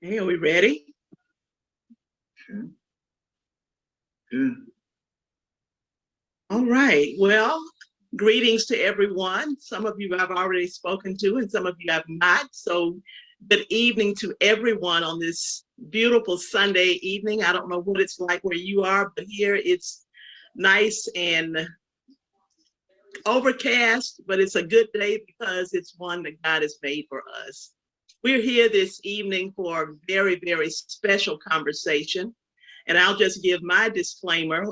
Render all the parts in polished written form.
Hey, are we ready? Okay. Good. All right. Well, greetings to everyone. Some of you I've already spoken to, and some of you I've not. So, good evening to everyone on this beautiful Sunday evening. I don't know what it's like where you are, but here it's nice and overcast, but it's a good day because it's one that God has made for us. We're here this evening for a very, very special conversation. And I'll just give my disclaimer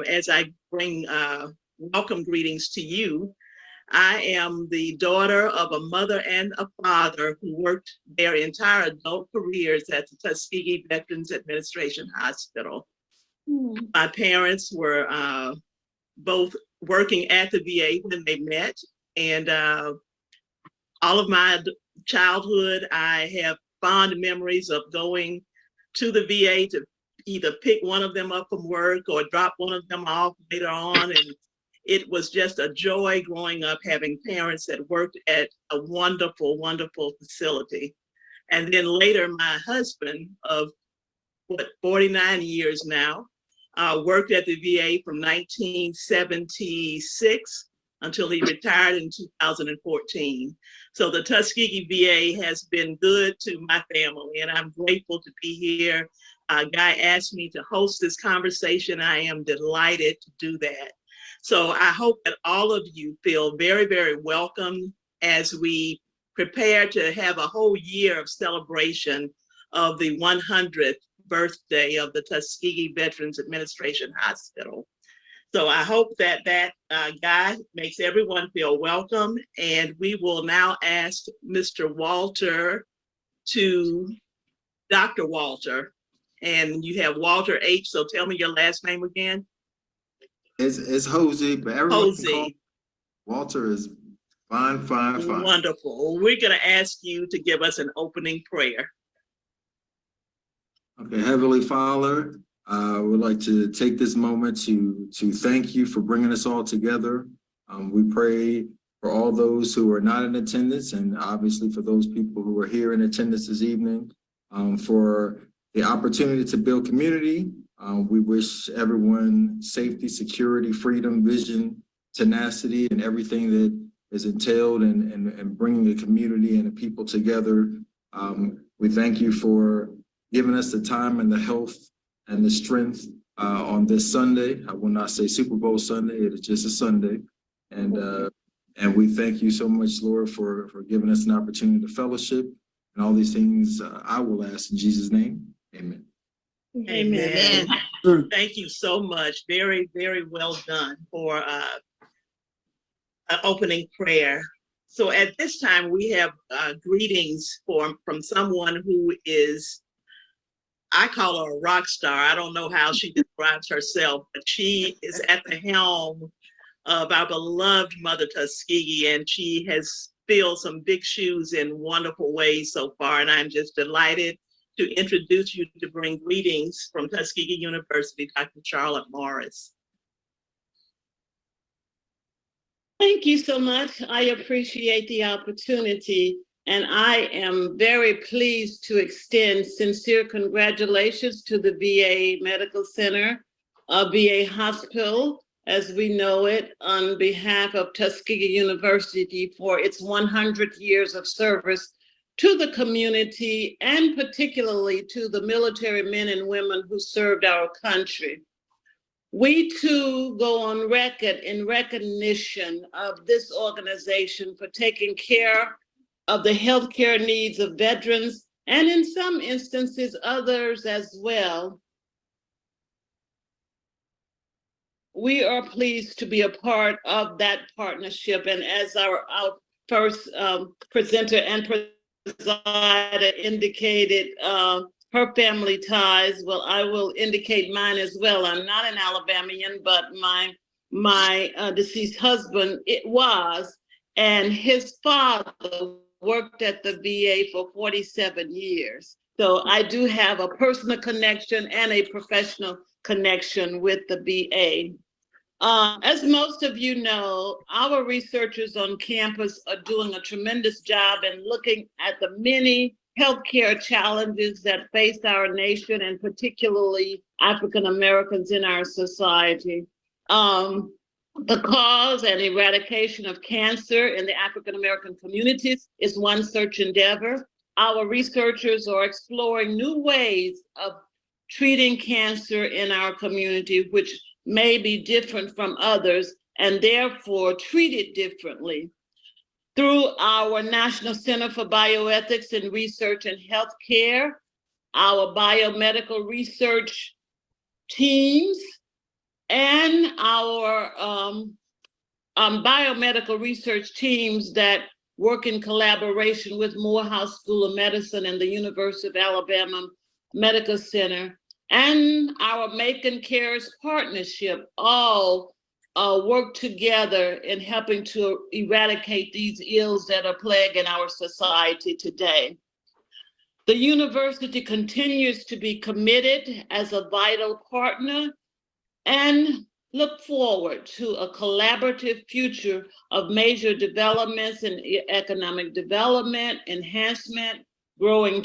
as I bring welcome greetings to you. I am the daughter of a mother and a father who worked their entire adult careers at the Tuskegee Veterans Administration Hospital. My parents were both working at the VA when they met, and all of my childhood, I have fond memories of going to the VA to either pick one of them up from work or drop one of them off later on. And it was just a joy growing up having parents that worked at a wonderful, wonderful facility. And then later, my husband of 49 years now, worked at the VA from 1976 until he retired in 2014. So the Tuskegee VA has been good to my family, and I'm grateful to be here. Guy asked me to host this conversation. I am delighted to do that. So I hope that all of you feel very, very welcome as we prepare to have a whole year of celebration of the 100th birthday of the Tuskegee Veterans Administration Hospital. So I hope that Guy makes everyone feel welcome. And we will now ask Mr. Walter Dr. Walter. And you have Walter H. So tell me your last name again. It's Hosey, but everyone can call Walter is fine. Wonderful. We're going to ask you to give us an opening prayer. Okay, Heavenly Father, I would like to take this moment to thank you for bringing us all together. We pray for all those who are not in attendance, and obviously for those people who are here in attendance this evening, for the opportunity to build community. We wish everyone safety, security, freedom, vision, tenacity, and everything that is entailed in bringing a community and a people together. We thank you for giving us the time and the health and the strength on this Sunday. I will not say Super Bowl Sunday, it is just a Sunday. And we thank you so much, Lord, for giving us an opportunity to fellowship and all these things. I will ask in Jesus' name, amen. Amen. Thank you so much. Very, very well done for an opening prayer. So at this time, we have greetings from someone who is, I call her a rock star. I don't know how she describes herself, but she is at the helm of our beloved Mother Tuskegee, and she has filled some big shoes in wonderful ways so far. And I'm just delighted to introduce you to bring greetings from Tuskegee University, Dr. Charlotte Morris. Thank you so much. I appreciate the opportunity, and I am very pleased to extend sincere congratulations to the VA Medical Center, VA Hospital, as we know it, on behalf of Tuskegee University for its 100 years of service to the community, and particularly to the military men and women who served our country. We too go on record in recognition of this organization for taking care of the healthcare needs of veterans, and in some instances, others as well. We are pleased to be a part of that partnership. And as our first presenter and presider indicated, her family ties, well, I will indicate mine as well. I'm not an Alabamian, but my deceased husband, it was, and his father worked at the VA for 47 years. So I do have a personal connection and a professional connection with the VA. As most of you know, our researchers on campus are doing a tremendous job in looking at the many healthcare challenges that face our nation and particularly African Americans in our society. The cause and eradication of cancer in the African American communities is one such endeavor. Our researchers are exploring new ways of treating cancer in our community, which may be different from others and therefore treated differently. Through our National Center for Bioethics and Research in Healthcare, our biomedical research teams, and our biomedical research teams that work in collaboration with Morehouse School of Medicine and the University of Alabama Medical Center, and our Macon Cares Partnership all work together in helping to eradicate these ills that are plaguing our society today. The university continues to be committed as a vital partner and look forward to a collaborative future of major developments in economic development, enhancement, growing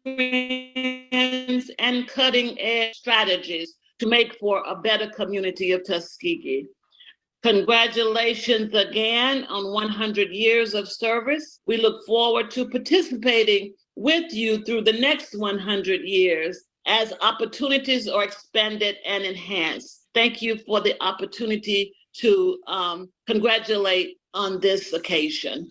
trends, and cutting-edge strategies to make for a better community of Tuskegee. Congratulations again on 100 years of service. We look forward to participating with you through the next 100 years as opportunities are expanded and enhanced. Thank you for the opportunity to congratulate on this occasion.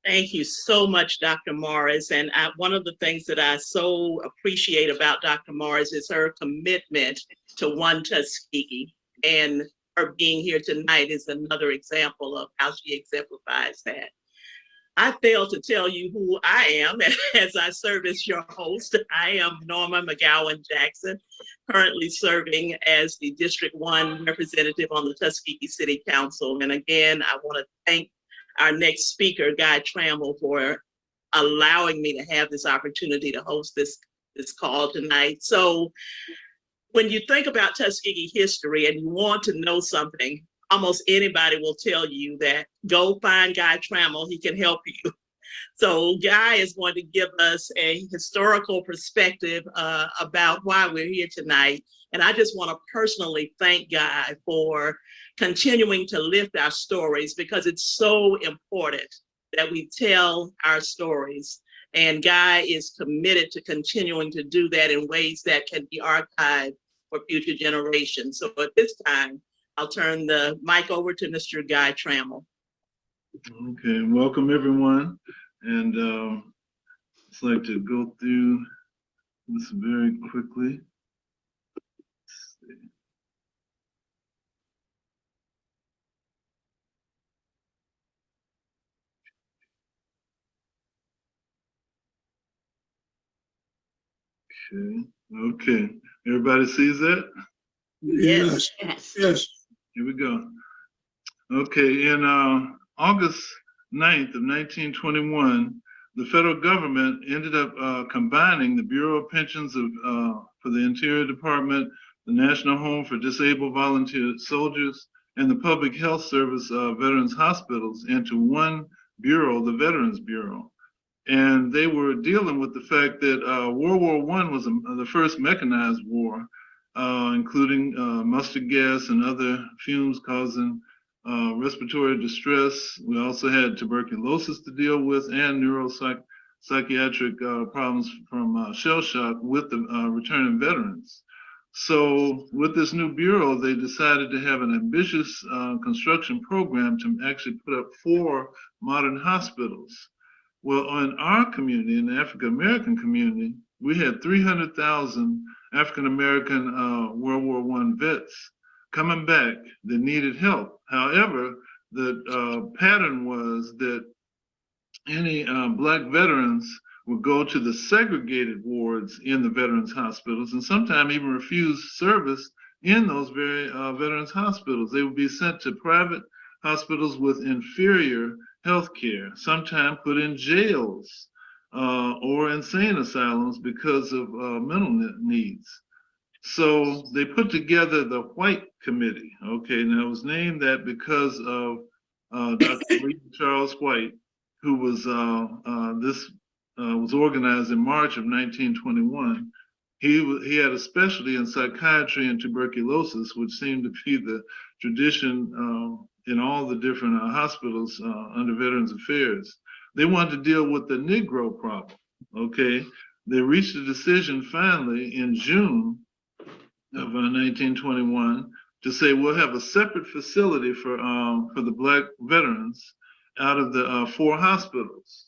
Thank you so much, Dr. Morris. And one of the things that I so appreciate about Dr. Morris is her commitment to One Tuskegee. And her being here tonight is another example of how she exemplifies that. I failed to tell you who I am as I serve as your host. I am Norma McGowan Jackson, currently serving as the District 1 representative on the Tuskegee City Council. And again, I want to thank our next speaker, Guy Trammell, for allowing me to have this opportunity to host this call tonight. So when you think about Tuskegee history and you want to know something, almost anybody will tell you that go find Guy Trammell, he can help you. So Guy is going to give us a historical perspective about why we're here tonight. And I just want to personally thank Guy for continuing to lift our stories, because it's so important that we tell our stories. And Guy is committed to continuing to do that in ways that can be archived for future generations. So at this time, I'll turn the mic over to Mr. Guy Trammell. Okay, welcome everyone. And I'd like to go through this very quickly. Okay. Everybody sees that? Yes. Yes. Here we go. Okay, in August 9th of 1921, the federal government ended up combining the Bureau of Pensions for the Interior Department, the National Home for Disabled Volunteer Soldiers, and the Public Health Service Veterans Hospitals into one bureau, the Veterans Bureau. And they were dealing with the fact that World War I was the first mechanized war, including mustard gas and other fumes causing respiratory distress. We also had tuberculosis to deal with and neuropsychiatric problems from shell shock with the returning veterans. So with this new bureau, they decided to have an ambitious construction program to actually put up 4 modern hospitals. Well, in our community, in the African American community, we had 300,000 African American World War I vets coming back that needed help. However, the pattern was that any Black veterans would go to the segregated wards in the veterans hospitals and sometimes even refuse service in those very veterans hospitals. They would be sent to private hospitals with inferior health care, sometimes put in jails or insane asylums because of mental needs. So they put together the White Committee. Okay, now it was named that because of Dr. Charles White, who was was organized in March of 1921. He had a specialty in psychiatry and tuberculosis, which seemed to be the tradition in all the different hospitals under Veterans Affairs. They wanted to deal with the Negro problem. Okay, they reached a decision finally in June of 1921 to say we'll have a separate facility for the Black veterans out of the 4 hospitals.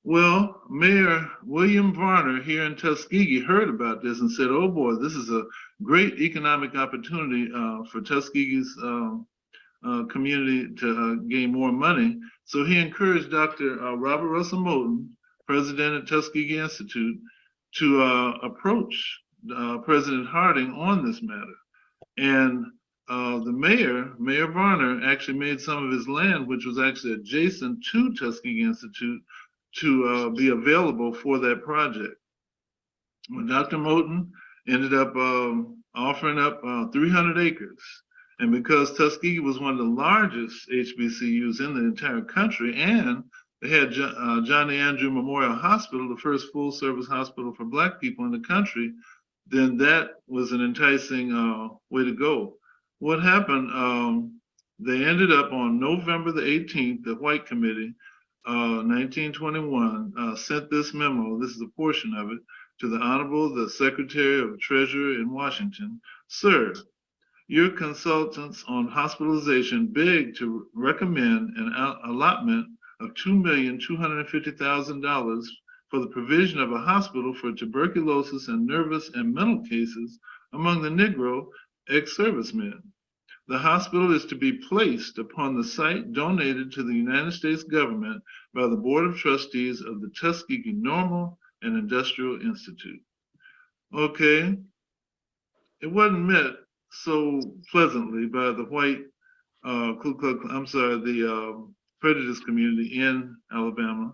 Well, Mayor William Varner here in Tuskegee heard about this and said, oh boy, this is a great economic opportunity for Tuskegee's community to gain more money. So he encouraged Dr. Robert Russell Moulton, president of Tuskegee Institute, to approach President Harding on this matter. And the Mayor Varner, actually made some of his land, which was actually adjacent to Tuskegee Institute, to be available for that project. Well, Dr. Moulton ended up offering up 300 acres. And because Tuskegee was one of the largest HBCUs in the entire country, and they had Johnny Andrew Memorial Hospital, the first full-service hospital for Black people in the country, then that was an enticing way to go. What happened, they ended up on November the 18th, the White Committee, 1921, sent this memo, this is a portion of it, to the Honorable, the Secretary of Treasury in Washington. Sir, your consultants on hospitalization beg to recommend an allotment of $2,250,000 for the provision of a hospital for tuberculosis and nervous and mental cases among the Negro ex-servicemen. The hospital is to be placed upon the site donated to the United States government by the Board of Trustees of the Tuskegee Normal and Industrial Institute. Okay, it wasn't met so pleasantly by the white the prejudice community in Alabama.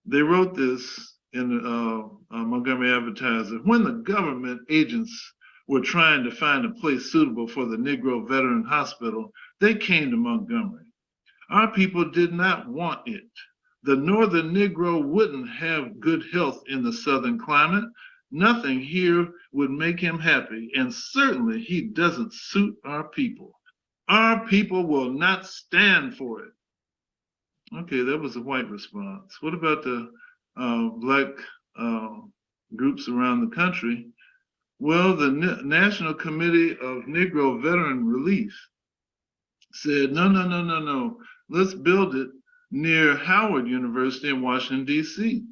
They wrote this in the Montgomery Advertiser. When the government agents were trying to find a place suitable for the Negro Veteran Hospital, they came to Montgomery. Our people did not want it. The Northern Negro wouldn't have good health in the Southern climate. Nothing here would make him happy, and certainly he doesn't suit our people. Our people will not stand for it. Okay, that was a white response. What about the Black groups around the country? Well, the National Committee of Negro Veteran Relief said, no. Let's build it near Howard University in Washington, D.C.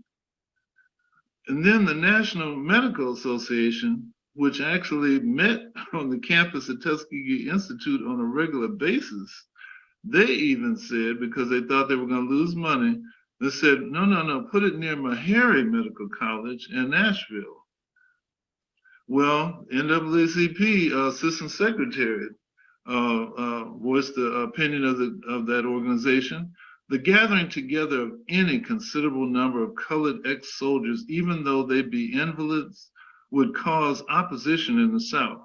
And then the National Medical Association, which actually met on the campus at Tuskegee Institute on a regular basis, they even said, because they thought they were going to lose money, they said, no, put it near Meharry Medical College in Nashville. Well, NAACP Assistant Secretary voiced the opinion of that organization. The gathering together of any considerable number of colored ex-soldiers, even though they be invalids, would cause opposition in the South.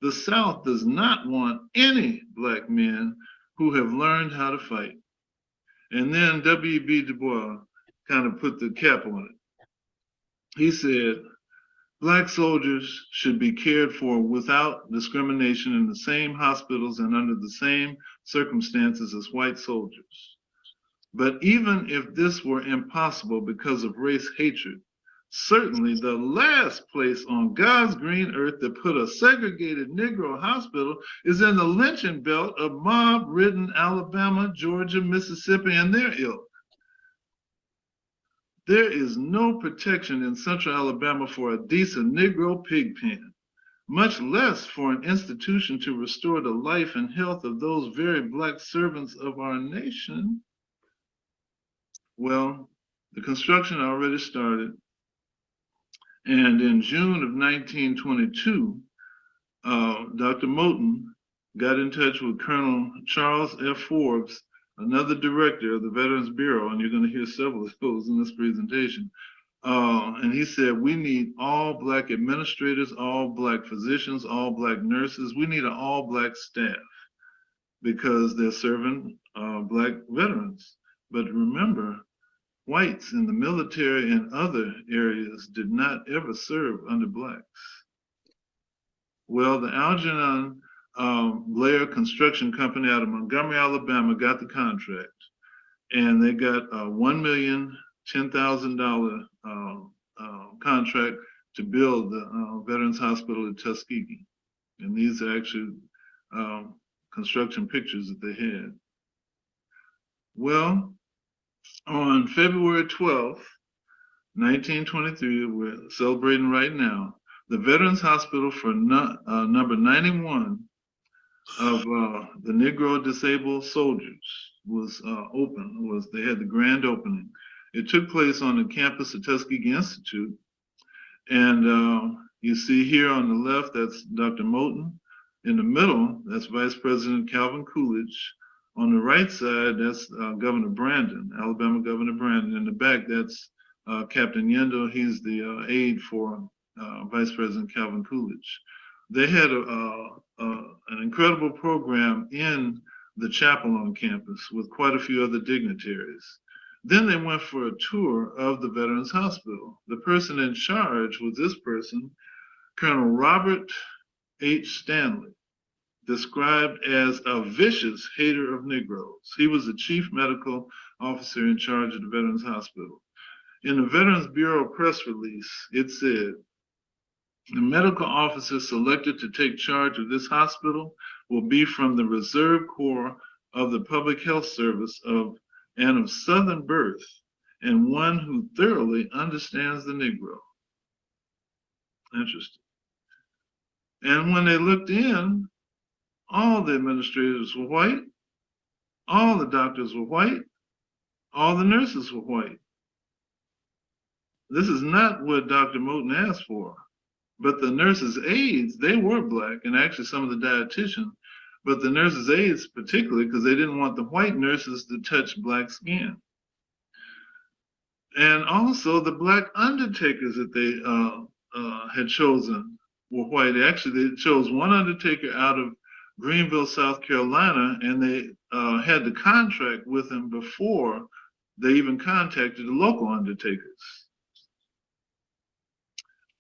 The South does not want any Black men who have learned how to fight. And then W.B. Du Bois kind of put the cap on it. He said, Black soldiers should be cared for without discrimination in the same hospitals and under the same circumstances as white soldiers. But even if this were impossible because of race hatred, certainly the last place on God's green earth to put a segregated Negro hospital is in the lynching belt of mob-ridden Alabama, Georgia, Mississippi, and their ilk. There is no protection in Central Alabama for a decent Negro pig pen, much less for an institution to restore the life and health of those very Black servants of our nation. Well, the construction already started. And in June of 1922, Dr. Moulton got in touch with Colonel Charles F. Forbes, another director of the Veterans Bureau, and you're going to hear several of those in this presentation. And he said, we need all Black administrators, all Black physicians, all Black nurses. We need an all Black staff because they're serving Black veterans. But remember, whites in the military and other areas did not ever serve under blacks. Well, the Algernon Blair Construction Company out of Montgomery, Alabama got the contract, and they got a $1,010,000 contract to build the Veterans Hospital at Tuskegee. And these are actually construction pictures that they had. Well, on February 12th, 1923, we're celebrating right now, the Veterans Hospital for number 91 of the Negro disabled soldiers was open. They had the grand opening. It took place on the campus of Tuskegee Institute. And you see here on the left, that's Dr. Moten. In the middle, that's Vice President Calvin Coolidge. On the right side, that's Governor Brandon, Alabama Governor Brandon. In the back, that's Captain Yendo. He's the aide for Vice President Calvin Coolidge. They had an incredible program in the chapel on campus with quite a few other dignitaries. Then they went for a tour of the Veterans Hospital. The person in charge was this person, Colonel Robert H. Stanley, described as a vicious hater of Negroes. He was the chief medical officer in charge of the Veterans Hospital. In the Veterans Bureau press release, it said, the medical officer selected to take charge of this hospital will be from the Reserve Corps of the Public Health Service of Southern birth, and one who thoroughly understands the Negro. Interesting. And when they looked in, all the administrators were white, all the doctors were white, all the nurses were white. This is not what Dr. Moten asked for, but the nurses' aides, they were black, and actually some of the dietitians, but the nurses' aides particularly, because they didn't want the white nurses to touch black skin. And also the black undertakers that they had chosen were white. Actually, they chose one undertaker out of Greenville, South Carolina, and they had the contract with him before they even contacted the local undertakers.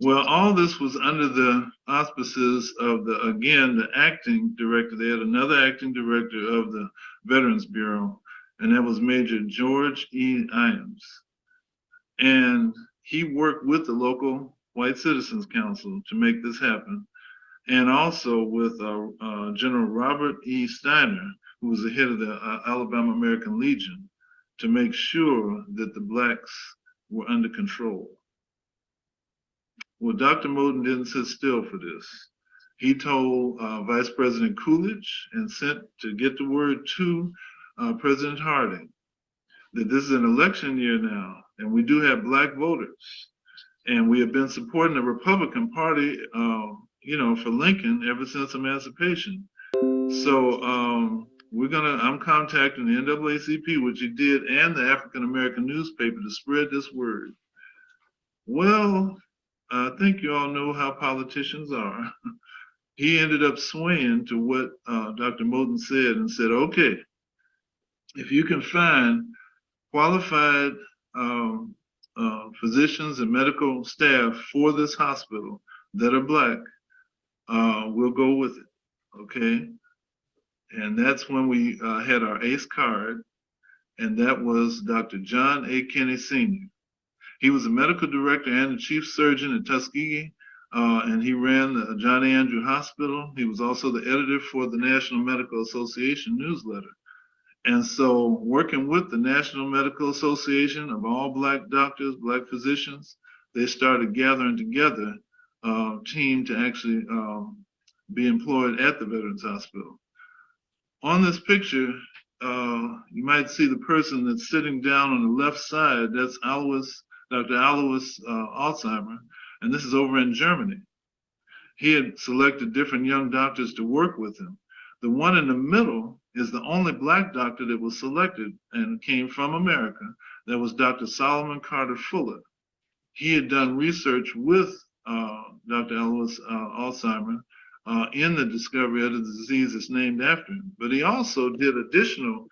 Well, all this was under the auspices of the acting director. They had another acting director of the Veterans Bureau, and that was Major George E. Iams. And he worked with the local White Citizens Council to make this happen, and also with General Robert E. Steiner, who was the head of the Alabama American Legion, to make sure that the blacks were under control. Well, Dr. Moten didn't sit still for this. He told Vice President Coolidge and sent to get the word to President Harding that this is an election year now, and we do have black voters. And we have been supporting the Republican Party, for Lincoln ever since emancipation. So I'm contacting the NAACP, which he did, and the African American newspaper to spread this word. Well, I think you all know how politicians are. He ended up swaying to what Dr. Moten said and said, okay, if you can find qualified physicians and medical staff for this hospital that are black, we'll go with it, okay? And that's when we had our ACE card, and that was Dr. John A. Kinney Sr. He was the medical director and the chief surgeon at Tuskegee, and he ran the John A. Andrew Hospital. He was also the editor for the National Medical Association newsletter. And so working with the National Medical Association of all black doctors, black physicians, they started gathering together a team to actually be employed at the Veterans Hospital. On this picture, you might see the person that's sitting down on the left side. That's Dr. Alois Alzheimer, and this is over in Germany. He had selected different young doctors to work with him. The one in the middle is the only black doctor that was selected and came from America. That was Dr. Solomon Carter Fuller. He had done research with Dr. Alois Alzheimer in the discovery of the disease that's named after him. But he also did additional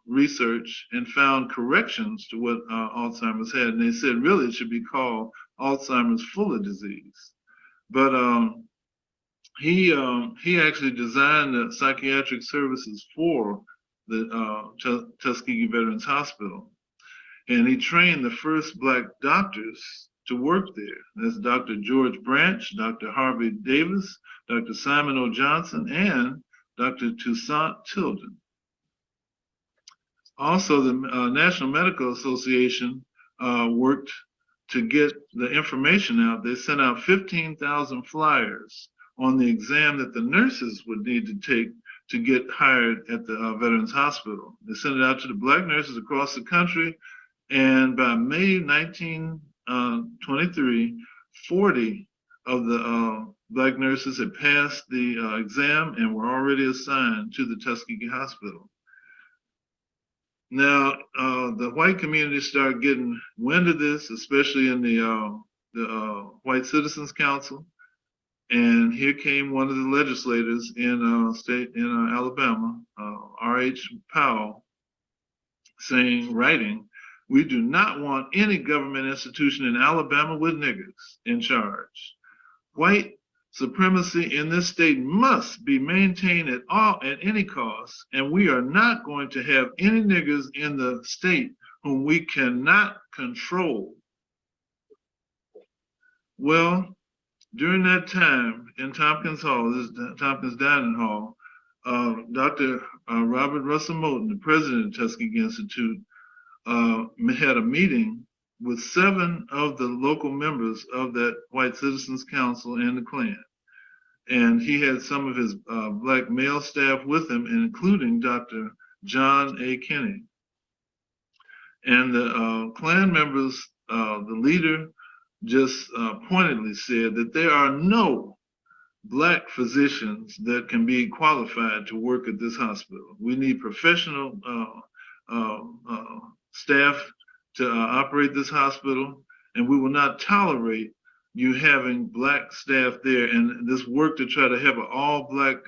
research and found corrections to what Alzheimer's had. And they said, really, it should be called Alzheimer's Fuller disease. But he actually designed the psychiatric services for the Tuskegee Veterans Hospital. And he trained the first Black doctors to work there. That's Dr. George Branch, Dr. Harvey Davis, Dr. Simon O. Johnson, and Dr. Toussaint Tilden. Also, the National Medical Association worked to get the information out. They sent out 15,000 flyers on the exam that the nurses would need to take to get hired at the Veterans Hospital. They sent it out to the Black nurses across the country, and by May 1923, 40 of the Black nurses had passed the exam and were already assigned to the Tuskegee Hospital. Now, the white community started getting wind of this, especially in the White Citizens Council. And here came one of the legislators in Alabama, R.H. Powell, writing, "We do not want any government institution in Alabama with niggers in charge. White supremacy in this state must be maintained at any cost, and we are not going to have any niggers in the state whom we cannot control." Well, during that time in Tompkins Hall, this is Tompkins Dining Hall, Dr. Robert Russell Moulton, the president of Tuskegee Institute, had a meeting with 7 of the local members of that White Citizens Council and the Klan. And he had some of his Black male staff with him, including Dr. John A. Kinney. And the Klan members, the leader just pointedly said that there are no Black physicians that can be qualified to work at this hospital. We need professional staff to operate this hospital, and we will not tolerate you having Black staff there. And this work to try to have all Black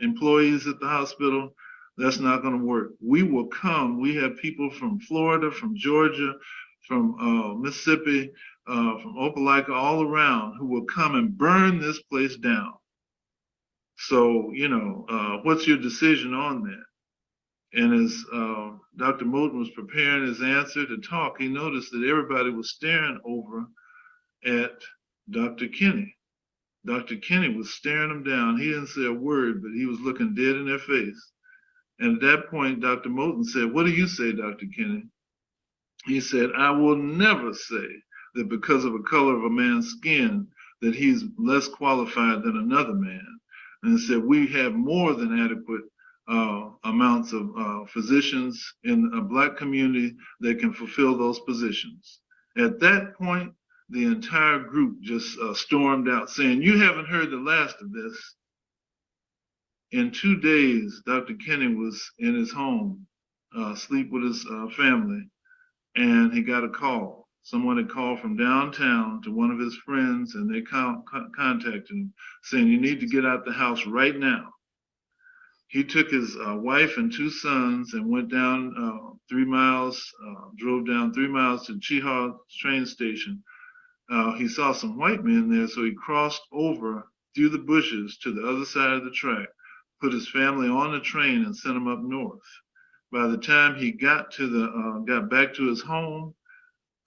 employees at the hospital, that's not going to work. We will come. We have people from Florida, from Georgia, from Mississippi, from Opelika, all around, who will come and burn this place down. So, what's your decision on that? And as Dr. Moulton was preparing his answer to talk, he noticed that everybody was staring over at Dr. Kinney. Dr. Kinney was staring him down. He didn't say a word, but he was looking dead in their face. And at that point, Dr. Moulton said, "What do you say, Dr. Kinney?" He said, "I will never say that because of the color of a man's skin that he's less qualified than another man." And he said, "We have more than adequate amounts of physicians in a Black community that can fulfill those positions." At that point, the entire group just stormed out saying, "You haven't heard the last of this." In 2 days, Dr. Kinney was in his home, asleep with his family, and he got a call. Someone had called from downtown to one of his friends, and they contacted him saying, "You need to get out the house right now." He took his wife and 2 sons and went down 3 miles, drove down 3 miles to Chehaw train station. He saw some white men there, so he crossed over through the bushes to the other side of the track, put his family on the train, and sent them up north. By the time he got back to his home,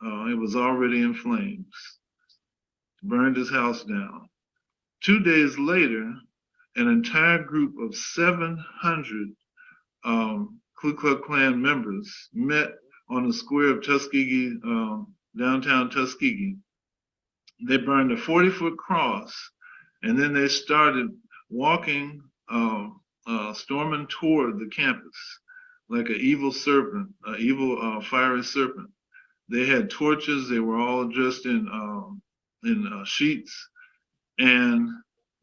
it was already in flames. Burned his house down. 2 days later, an entire group of 700 Ku Klux Klan members met on the square of Tuskegee, downtown Tuskegee. They burned a 40-foot cross, and then they started walking, storming toward the campus like an evil serpent, an evil fiery serpent. They had torches. They were all dressed in sheets, and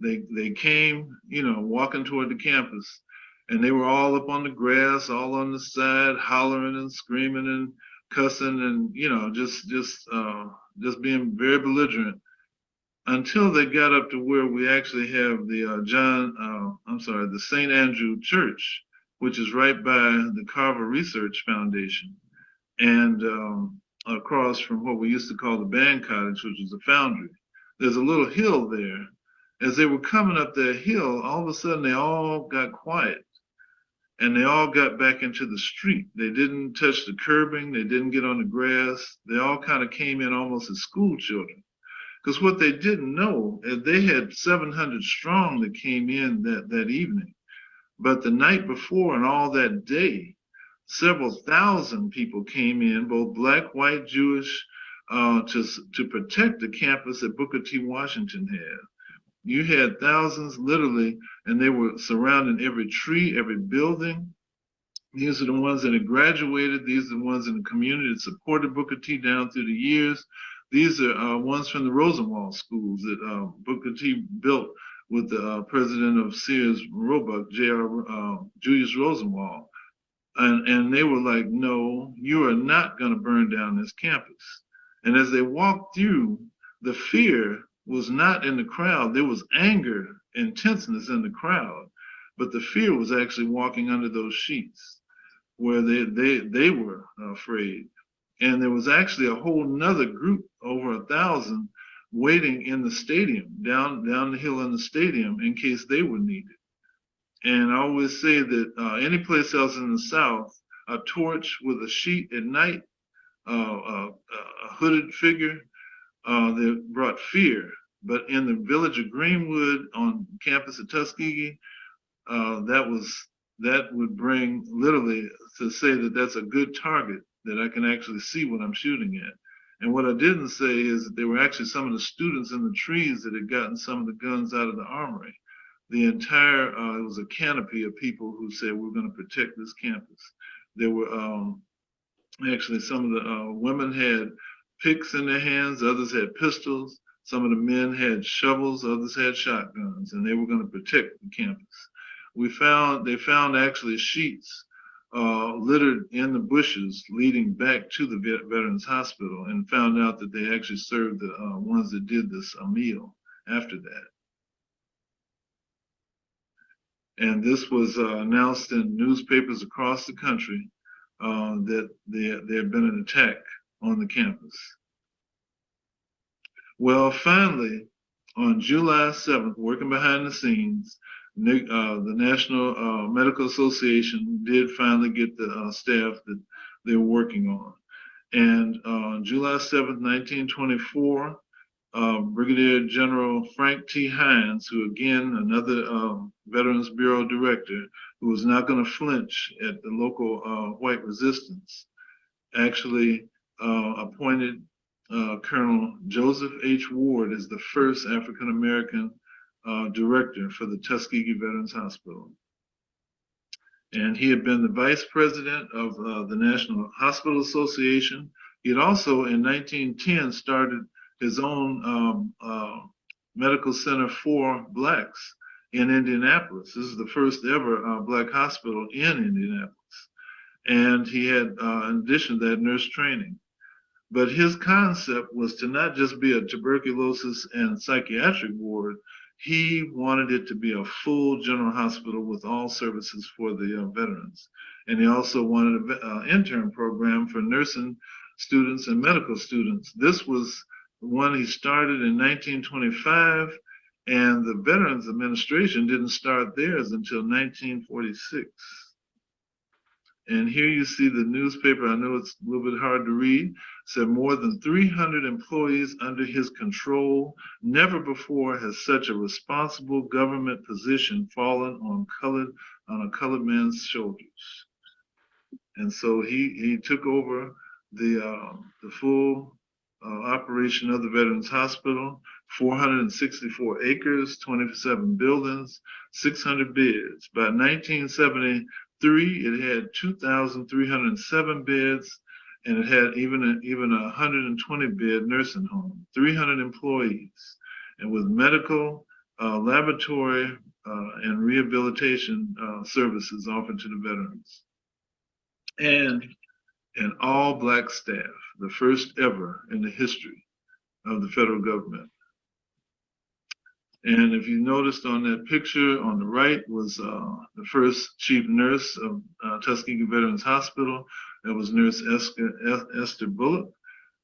they came, walking toward the campus, and they were all up on the grass, all on the side, hollering and screaming and cussing, and just being very belligerent, until they got up to where we actually have the the St. Andrew Church, which is right by the Carver Research Foundation, and across from what we used to call the band cottage, which was a foundry. There's a little hill there. As they were coming up that hill, all of a sudden they all got quiet and they all got back into the street. They didn't touch the curbing. They didn't get on the grass. They all kind of came in almost as school children. Because what they didn't know is they had 700 strong that came in that evening. But the night before and all that day, several thousand people came in, both Black, white, Jewish, to protect the campus that Booker T. Washington had. You had thousands, literally, and they were surrounding every tree, every building. These are the ones that had graduated. These are the ones in the community that supported Booker T down through the years. These are ones from the Rosenwald schools that Booker T built with the president of Sears Roebuck, Julius Rosenwald. And they were like, no, you are not going to burn down this campus. And as they walked through, the fear was not in the crowd. There was anger and tenseness in the crowd, but the fear was actually walking under those sheets where they were afraid. And there was actually a whole nother group, over 1,000, waiting in the stadium, down the hill in the stadium, in case they were needed. And I always say that any place else in the South, a torch with a sheet at night, a hooded figure, that brought fear. But in the Village of Greenwood on campus at Tuskegee, that would bring, literally, to say that that's a good target, that I can actually see what I'm shooting at. And what I didn't say is that there were actually some of the students in the trees that had gotten some of the guns out of the armory. The entire, it was a canopy of people who said, we're going to protect this campus. There were actually some of the women had picks in their hands, others had pistols, some of the men had shovels, others had shotguns, and they were going to protect the campus. They found actually sheets littered in the bushes leading back to the Veterans Hospital, and found out that they actually served the ones that did this a meal after that. And this was announced in newspapers across the country that there had been an attack on the campus. Well, finally, on July 7th, working behind the scenes, the National Medical Association did finally get the staff that they were working on. And on July 7th, 1924, Brigadier General Frank T. Hines, who again, another Veterans Bureau director, who was not going to flinch at the local white resistance, actually appointed Colonel Joseph H. Ward as the first African-American director for the Tuskegee Veterans Hospital. And he had been the vice president of the National Hospital Association. He had also, in 1910, started his own medical center for Blacks in Indianapolis. This is the first ever Black hospital in Indianapolis. And he had, in addition to that, nurse training. But his concept was to not just be a tuberculosis and psychiatric ward. He wanted it to be a full general hospital with all services for the veterans. And he also wanted an intern program for nursing students and medical students. This was the one he started in 1925, and the Veterans Administration didn't start theirs until 1946. And here you see the newspaper. I know it's a little bit hard to read. Said more than 300 employees under his control. Never before has such a responsible government position fallen on a colored man's shoulders. And so he took over the full operation of the Veterans Hospital. 464 acres, 27 buildings, 600 beds. By 1973, it had 2,307 beds, and it had even a 120-bed nursing home, 300 employees, and with medical, laboratory, and rehabilitation services offered to the veterans. And an all-Black staff, the first ever in the history of the federal government. And if you noticed on that picture on the right was the first chief nurse of Tuskegee Veterans Hospital. That was Nurse Esther Bullock.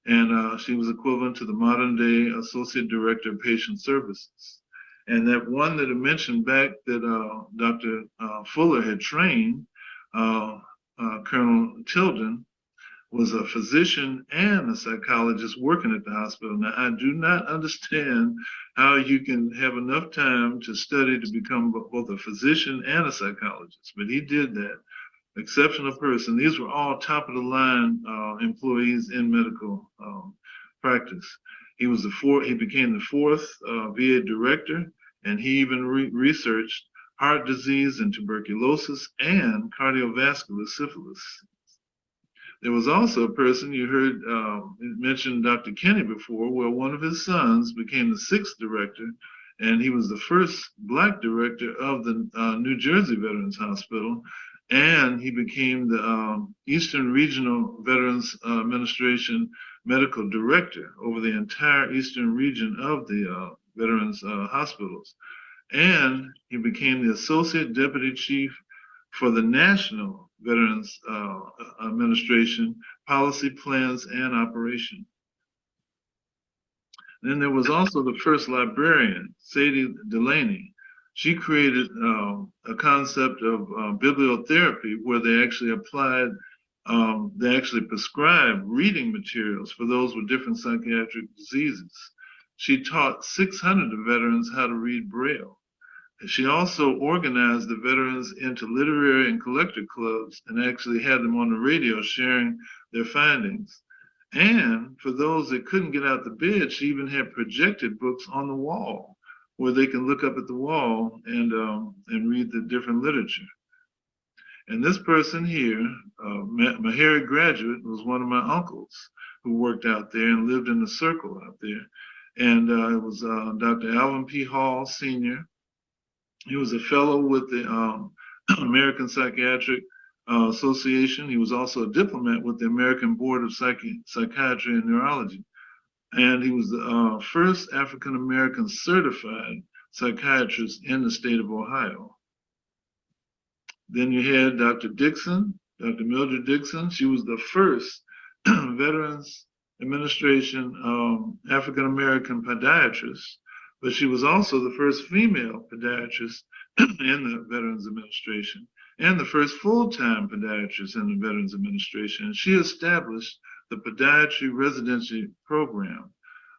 And she was equivalent to the modern day Associate Director of Patient Services. And that one that I mentioned back that Dr. Fuller had trained, Colonel Tilden, was a physician and a psychologist working at the hospital. Now, I do not understand how you can have enough time to study to become both a physician and a psychologist, but he did that. Exceptional person. These were all top of the line employees in medical practice. He became the fourth VA director, and he even researched heart disease and tuberculosis and cardiovascular syphilis. There was also a person you heard mention Dr. Kenny before, where one of his sons became the sixth director, and he was the first Black director of the New Jersey Veterans Hospital, and he became the Eastern Regional Veterans Administration medical director over the entire Eastern region of the Veterans Hospitals. And he became the Associate Deputy Chief for the National Veterans Administration Policy Plans and Operation. Then there was also the first librarian, Sadie Delaney. She created a concept of bibliotherapy where they actually prescribed reading materials for those with different psychiatric diseases. She taught 600 of veterans how to read Braille. She also organized the veterans into literary and collector clubs and actually had them on the radio sharing their findings. And for those that couldn't get out the bed, she even had projected books on the wall where they can look up at the wall and read the different literature. And this person here, Meharry Graduate, was one of my uncles who worked out there and lived in the circle out there. And it was Dr. Alvin P. Hall, Sr. He was a fellow with the American Psychiatric Association. He was also a diplomat with the American Board of Psychiatry and Neurology. And he was the first African-American certified psychiatrist in the state of Ohio. Then you had Dr. Dixon, Dr. Mildred Dixon. She was the first Veterans Administration African-American podiatrist, but she was also the first female podiatrist in the Veterans Administration and the first full-time podiatrist in the Veterans Administration. And she established the podiatry residency program.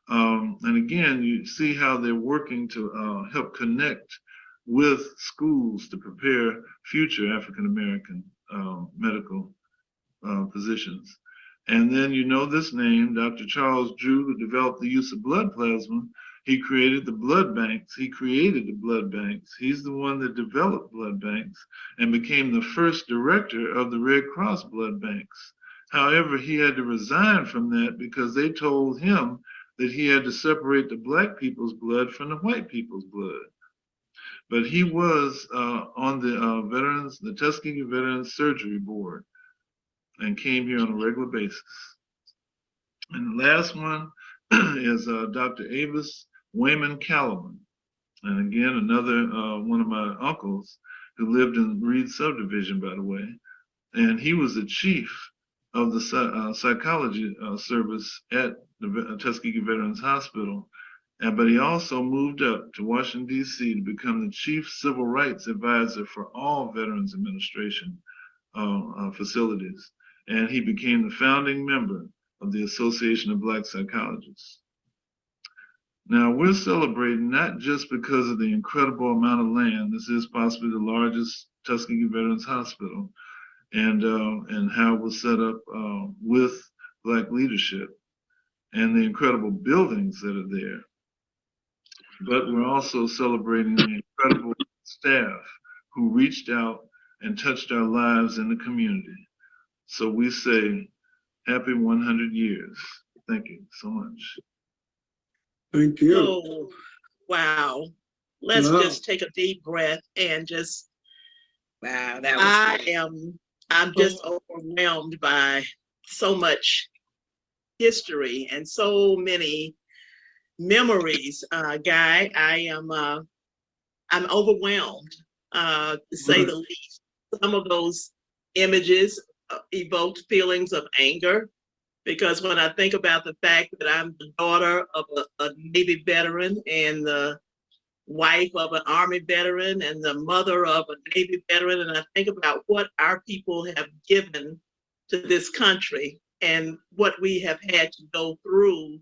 And again, you see how they're working to help connect with schools to prepare future African-American medical physicians. And then you know this name, Dr. Charles Drew, who developed the use of blood plasma. He created the blood banks. He's the one that developed blood banks and became the first director of the Red Cross blood banks. However, he had to resign from that because they told him that he had to separate the Black people's blood from the white people's blood. But he was on the Tuskegee Veterans Surgery Board and came here on a regular basis. And the last one is Dr. Avis Wayman Callowman. And again, another one of my uncles who lived in Reed Subdivision, by the way. And he was the chief of the psychology service at the Tuskegee Veterans Hospital. But he also moved up to Washington, D.C. to become the chief civil rights advisor for all Veterans Administration facilities. And he became the founding member of the Association of Black Psychologists. Now, we're celebrating not just because of the incredible amount of land. This is possibly the largest Tuskegee Veterans Hospital, and how it was set up with Black leadership and the incredible buildings that are there. But we're also celebrating the incredible staff who reached out and touched our lives in the community. So we say, happy 100 years. Thank you so much. Thank you. Oh, wow. Let's just take a deep breath and just, Wow, that was great. I'm just overwhelmed by so much history and so many memories, Guy. I'm overwhelmed, to say the least. Some of those images evoked feelings of anger, because when I think about the fact that I'm the daughter of a Navy veteran and the wife of an Army veteran and the mother of a Navy veteran, and I think about what our people have given to this country and what we have had to go through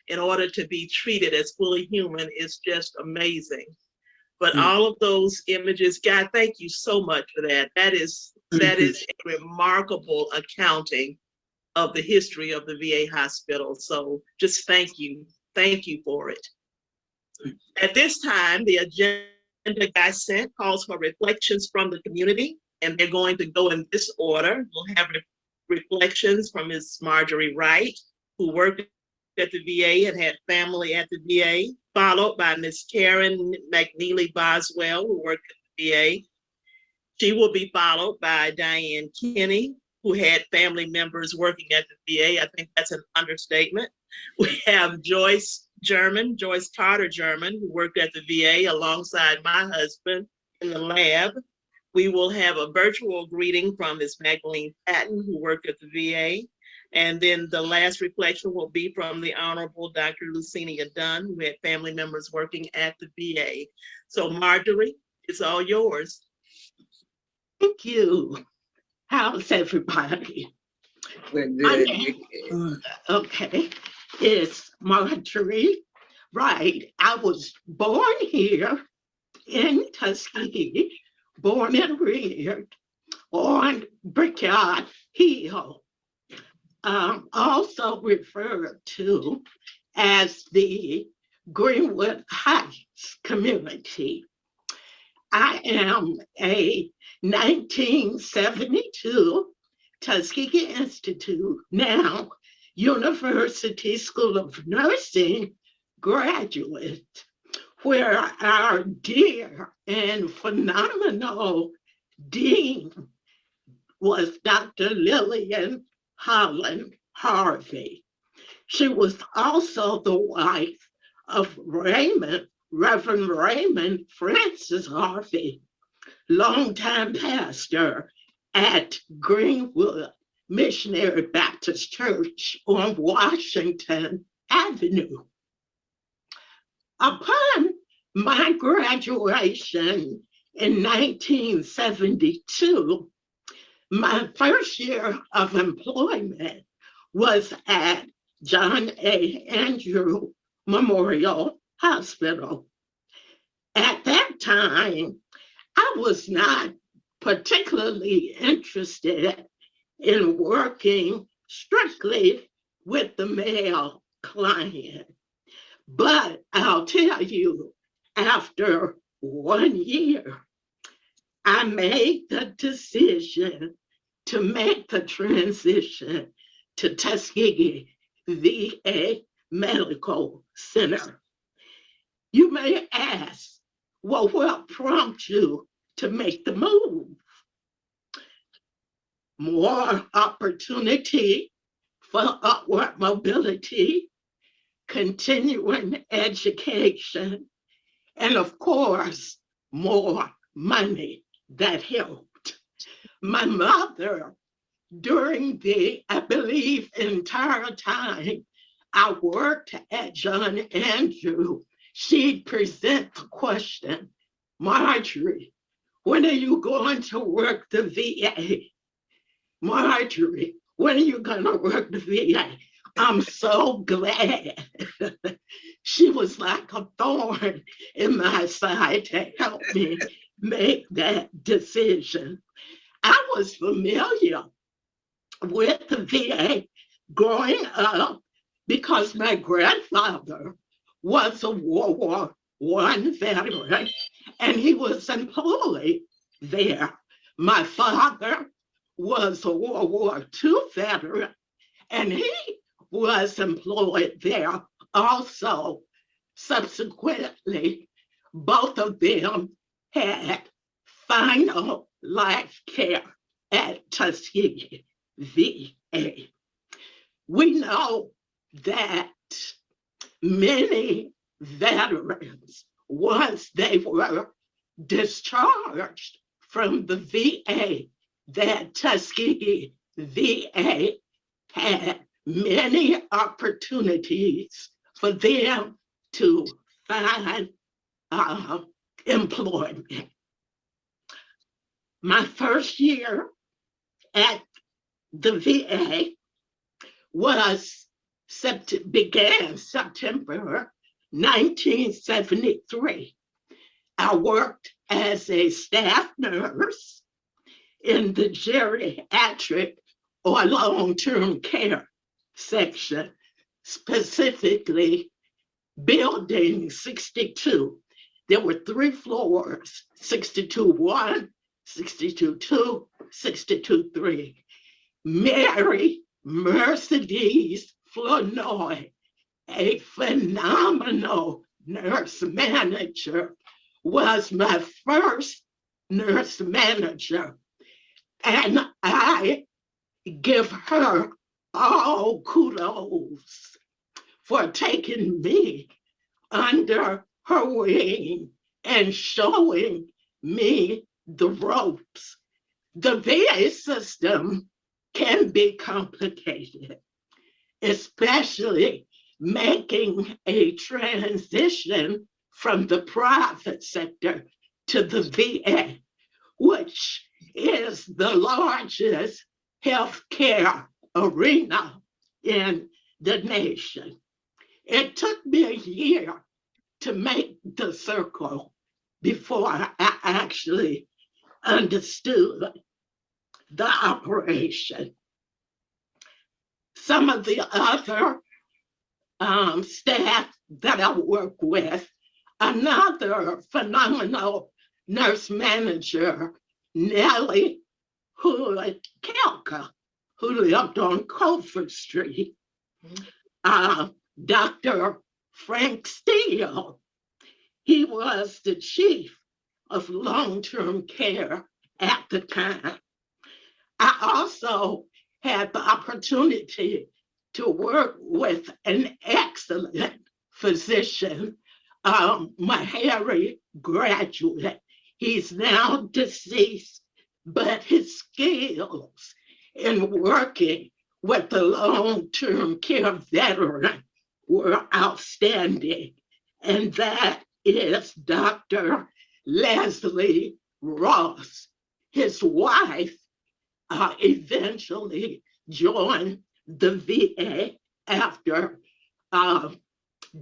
in order to be treated as fully human, is just amazing. But all of those images, God, thank you so much for that. That is a remarkable accounting of the history of the VA hospital. So just thank you for it. At this time, the agenda Guy sent calls for reflections from the community, and they're going to go in this order. We'll have reflections from Ms. Marjorie Wright, who worked at the VA and had family at the VA, followed by Ms. Karen McNeely Boswell, who worked at the VA. She will be followed by Diane Kinney, who had family members working at the VA. I think that's an understatement. We have Joyce Carter German, who worked at the VA alongside my husband in the lab. We will have a virtual greeting from Ms. Magdalene Patton, who worked at the VA. And then the last reflection will be from the Honorable Dr. Lucinia Dunn, who had family members working at the VA. So Marjorie, it's all yours. Thank you. How's everybody? We're My good. name, okay, is Marjorie Wright. I was born here in Tuskegee, born and reared on Brickyard Hill. Also referred to as the Greenwood Heights community. I am a 1972 Tuskegee Institute, now University School of Nursing graduate, where our dear and phenomenal dean was Dr. Lillian Holland Harvey. She was also the wife of Reverend Raymond Francis Harvey, longtime pastor at Greenwood Missionary Baptist Church on Washington Avenue. Upon my graduation in 1972, my first year of employment was at John A. Andrew Memorial Hospital. At that time, I was not particularly interested in working strictly with the male client. But I'll tell you, after 1 year, I made the decision to make the transition to Tuskegee VA Medical Center. You may ask, well, what prompted you to make the move? More opportunity for upward mobility, continuing education, and of course, more money that helped. My mother, during the, I believe, entire time I worked at John Andrew, she'd present the question, Marjorie, when are you going to work the VA? Marjorie, when are you going to work the VA? I'm so glad. She was like a thorn in my side to help me make that decision. I was familiar with the VA growing up because my grandfather was a World War I veteran and he was employed there. My father was a World War II veteran and he was employed there also. Subsequently, both of them had final life care at Tuskegee VA. We know that many veterans, once they were discharged from the VA, that Tuskegee VA had many opportunities for them to find employment. My first year at the VA began September 1973. I worked as a staff nurse in the geriatric or long-term care section, specifically building 62. There were 3 floors, 62-1, 62-2, 62-3. Mary Mercedes Flournoy, a phenomenal nurse manager, was my first nurse manager. And I give her all kudos for taking me under her wing and showing me the ropes. The VA system can be complicated, especially making a transition from the private sector to the VA, which is the largest healthcare arena in the nation. It took me a year to make the circle before I actually understood the operation. Some of the other staff that I work with, another phenomenal nurse manager, Nellie Kelka, who lived on Colford Street. Dr. Frank Steele, he was the chief of long-term care at the time. I also had the opportunity to work with an excellent physician, Meharry graduate. He's now deceased, but his skills in working with the long-term care veteran were outstanding. And that is Dr. Leslie Ross. His wife eventually joined the VA after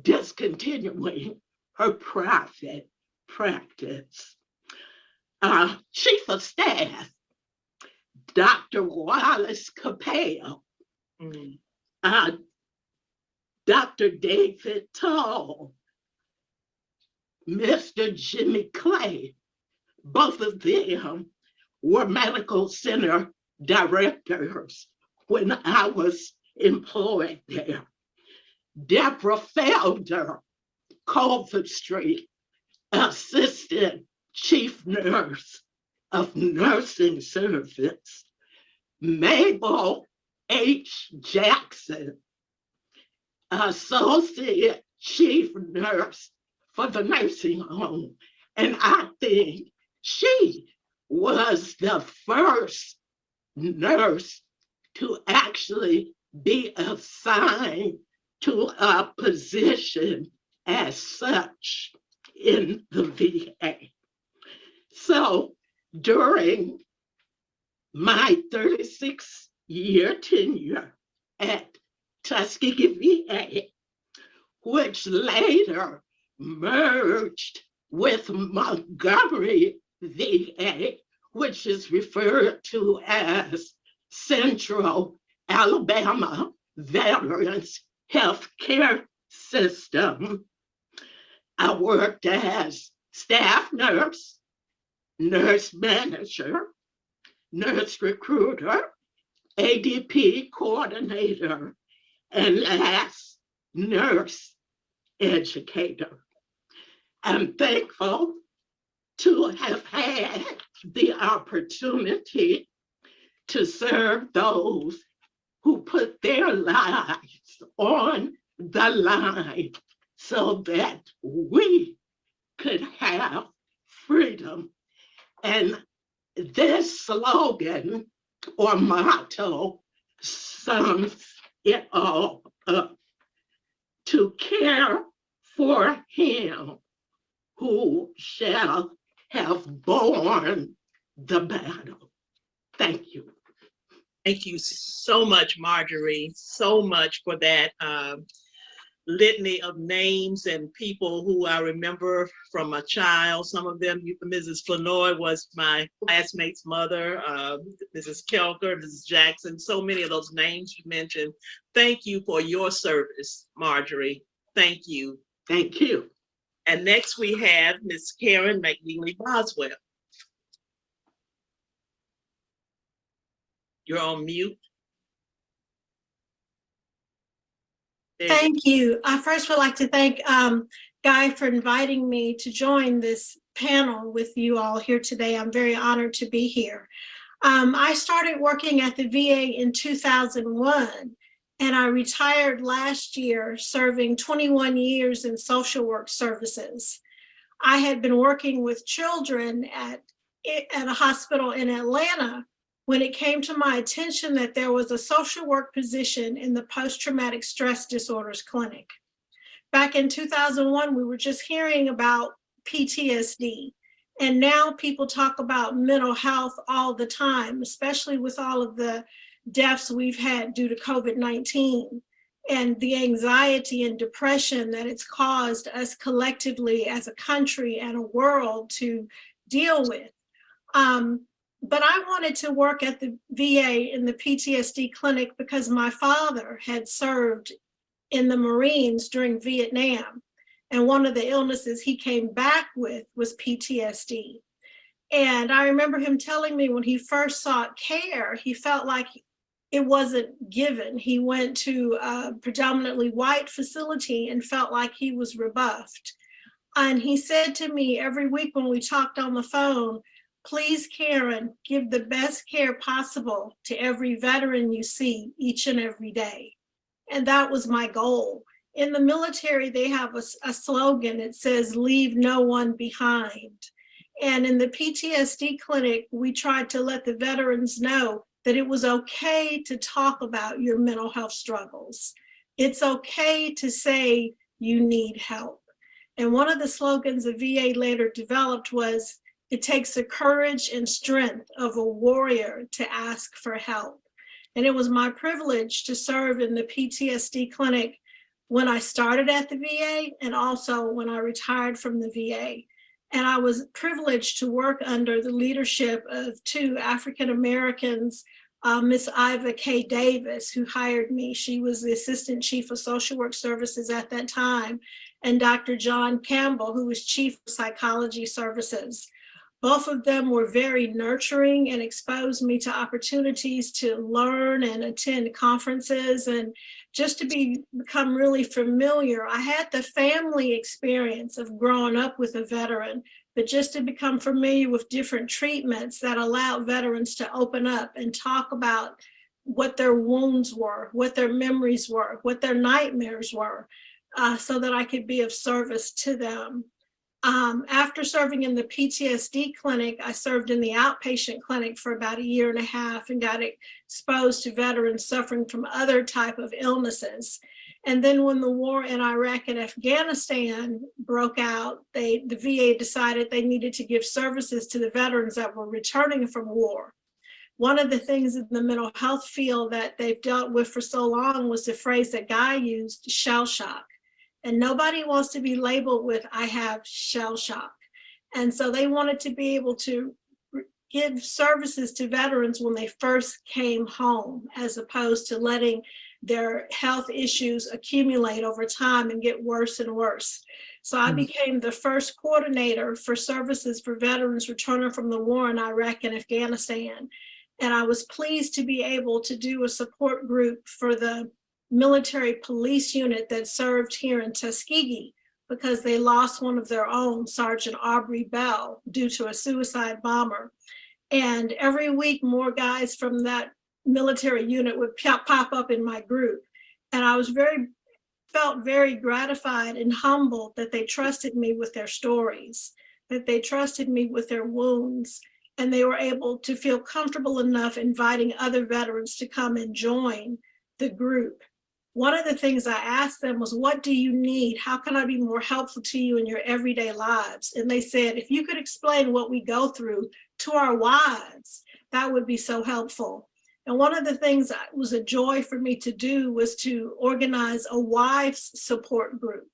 discontinuing her private practice. Chief of Staff, Dr. Wallace Capel, Dr. David Tull, Mr. Jimmy Clay, both of them were medical center directors when I was employed there. Deborah Felder, Colford Street, assistant chief nurse of nursing service. Mabel H. Jackson, associate chief nurse for the nursing home. And I think she was the first nurse to actually be assigned to a position as such in the VA. So during my 36-year tenure at Tuskegee VA, which later merged with Montgomery VA, which is referred to as Central Alabama Veterans Health Care System. I worked as staff nurse, nurse manager, nurse recruiter, ADP coordinator, and last, nurse educator. I'm thankful to have had the opportunity to serve those who put their lives on the line so that we could have freedom. And this slogan or motto sums it all up: to care for him who shall have borne the battle. Thank you. Thank you so much, Marjorie, so much for that litany of names and people who I remember from a child. Some of them, Mrs. Flanoy was my classmate's mother, Mrs. Kelker, Mrs. Jackson, so many of those names you mentioned. Thank you for your service, Marjorie. Thank you. Thank you. And next we have Ms. Karen McNeely Boswell. You're on mute. Thank you. I first would like to thank Guy for inviting me to join this panel with you all here today. I'm very honored to be here. I started working at the VA in 2001, and I retired last year, serving 21 years in social work services. I had been working with children at a hospital in Atlanta when it came to my attention that there was a social work position in the post-traumatic stress disorders clinic. Back in 2001, we were just hearing about PTSD, and now people talk about mental health all the time, especially with all of the deaths we've had due to COVID-19 and the anxiety and depression that it's caused us collectively as a country and a world to deal with. But I wanted to work at the VA in the PTSD clinic because my father had served in the Marines during Vietnam. And one of the illnesses he came back with was PTSD. And I remember him telling me when he first sought care, he felt like it wasn't given. He went to a predominantly white facility and felt like he was rebuffed. And he said to me every week when we talked on the phone, "Please, Karen, give the best care possible to every veteran you see each and every day." And that was my goal. In the military, they have a slogan. It says, "Leave no one behind." And in the PTSD clinic, we tried to let the veterans know that it was okay to talk about your mental health struggles. It's okay to say you need help. And one of the slogans the VA later developed was, "It takes the courage and strength of a warrior to ask for help." And it was my privilege to serve in the PTSD clinic when I started at the VA and also when I retired from the VA. And I was privileged to work under the leadership of two African Americans, Miss Iva K. Davis, who hired me. She was the Assistant Chief of Social Work Services at that time, and Dr. John Campbell, who was Chief of Psychology Services. Both of them were very nurturing and exposed me to opportunities to learn and attend conferences and just to become really familiar. I had the family experience of growing up with a veteran, but just to become familiar with different treatments that allow veterans to open up and talk about what their wounds were, what their memories were, what their nightmares were, so that I could be of service to them. After serving in the PTSD clinic, I served in the outpatient clinic for about 1.5 years and got exposed to veterans suffering from other type of illnesses. And then when the war in Iraq and Afghanistan broke out, the VA decided they needed to give services to the veterans that were returning from war. One of the things in the mental health field that they've dealt with for so long was the phrase that Guy used, shell shock. And nobody wants to be labeled with, "I have shell shock." And so they wanted to be able to give services to veterans when they first came home, as opposed to letting their health issues accumulate over time and get worse and worse. So I became the first coordinator for services for veterans returning from the war in Iraq and Afghanistan. And I was pleased to be able to do a support group for the military police unit that served here in Tuskegee because they lost one of their own, Sergeant Aubrey Bell, due to a suicide bomber. And every week, more guys from that military unit would pop up in my group. And I was very felt very gratified and humbled that they trusted me with their stories, that they trusted me with their wounds, and they were able to feel comfortable enough inviting other veterans to come and join the group. One of the things I asked them was, what do you need? How can I be more helpful to you in your everyday lives? And they said, if you could explain what we go through to our wives, that would be so helpful. And one of the things that was a joy for me to do was to organize a wives support group.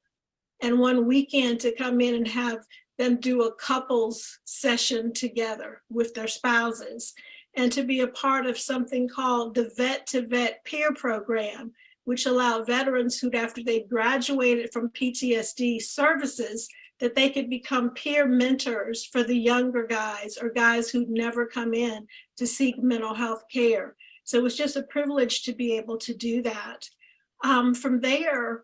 And one weekend to come in and have them do a couples session together with their spouses, and to be a part of something called the Vet to Vet Peer Program, which allowed veterans who, after they graduated from PTSD services, that they could become peer mentors for the younger guys or guys who'd never come in to seek mental health care. So it was just a privilege to be able to do that. From there,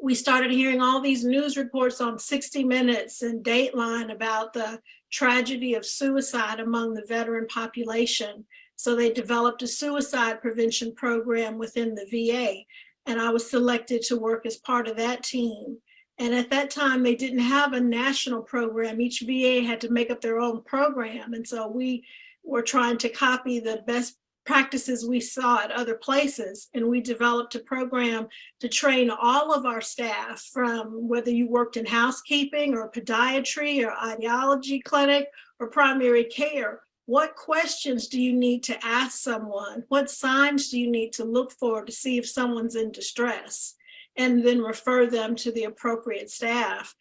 we started hearing all these news reports on 60 Minutes and Dateline about the tragedy of suicide among the veteran population. So they developed a suicide prevention program within the VA, and I was selected to work as part of that team. And at that time, they didn't have a national program. Each VA had to make up their own program. And so we were trying to copy the best practices we saw at other places. And we developed a program to train all of our staff, from whether you worked in housekeeping or podiatry or ideology clinic or primary care. What questions do you need to ask someone? What signs do you need to look for to see if someone's in distress? And then refer them to the appropriate staff.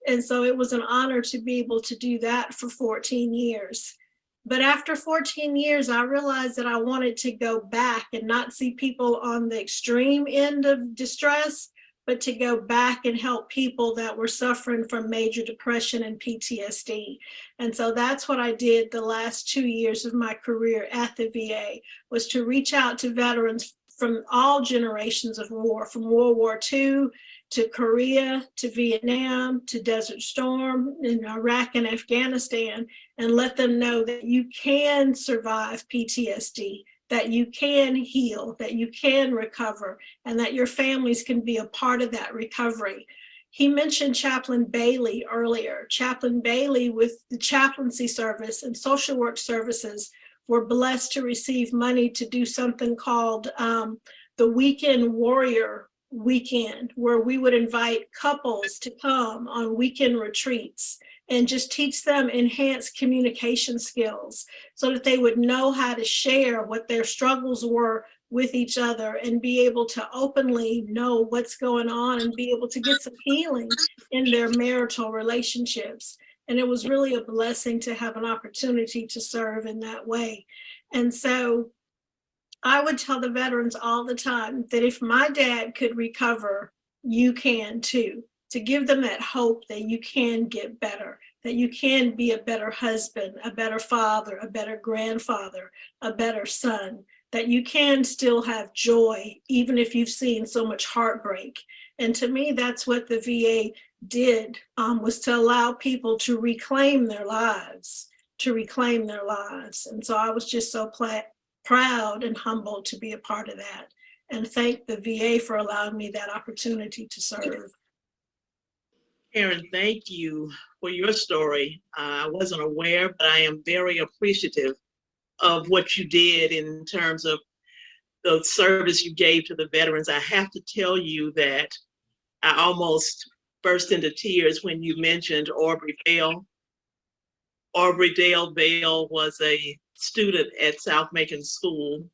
And so it was an honor to be able to do that for 14 years. But after 14 years, I realized that I wanted to go back and not see people on the extreme end of distress, but to go back and help people that were suffering from major depression and PTSD. And so that's what I did the last 2 years of my career at the VA, was to reach out to veterans from all generations of war, from World War II to Korea, to Vietnam, to Desert Storm, in Iraq and Afghanistan, and let them know that you can survive PTSD, that you can heal, that you can recover, and that your families can be a part of that recovery. He mentioned Chaplain Bailey earlier. Chaplain Bailey, with the chaplaincy service and social work services, were blessed to receive money to do something called the Weekend Warrior Weekend, where we would invite couples to come on weekend retreats and just teach them enhanced communication skills so that they would know how to share what their struggles were with each other and be able to openly know what's going on and be able to get some healing in their marital relationships. And it was really a blessing to have an opportunity to serve in that way. And so I would tell the veterans all the time that if my dad could recover, you can too, to give them that hope that you can get better, that you can be a better husband, a better father, a better grandfather, a better son, that you can still have joy, even if you've seen so much heartbreak. And to me, that's what the VA did, was to allow people to reclaim their lives, And so I was just so proud and humbled to be a part of that, and thank the VA for allowing me that opportunity to serve. Karen, thank you for your story. I wasn't aware, but I am very appreciative of what you did in terms of the service you gave to the veterans. I have to tell you that I almost burst into tears when you mentioned Aubrey Vail. Aubrey Dale Vail was a student at South Macon School.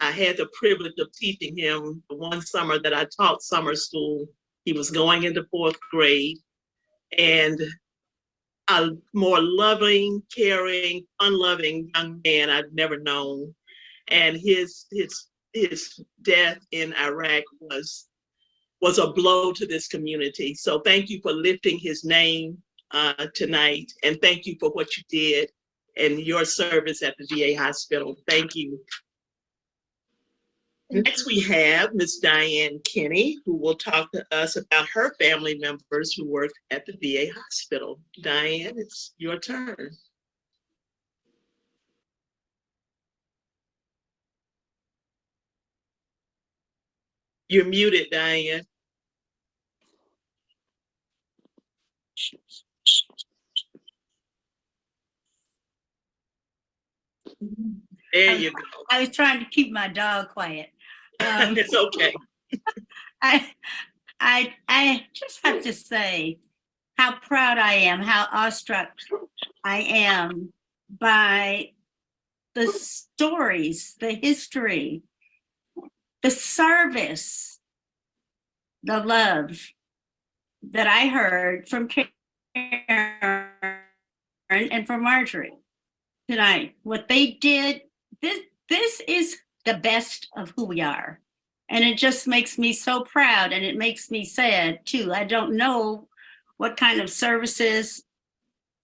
I had the privilege of teaching him the one summer that I taught summer school. He was going into 4th grade, and a more loving, caring, unloving young man I've never known. And his death in Iraq was a blow to this community. So thank you for lifting his name tonight, and thank you for what you did and your service at the VA hospital. Thank you. Next, we have Ms. Diane Kinney, who will talk to us about her family members who worked at the VA hospital. Diane, it's your turn. You're muted, Diane. There you go. I was trying to keep my dog quiet. It's okay. I just have to say how proud I am, how awestruck I am by the stories, the history, the service, the love that I heard from Karen and from Marjorie tonight. What they did, this is the best of who we are. And it just makes me so proud, and it makes me sad too. I don't know what kind of services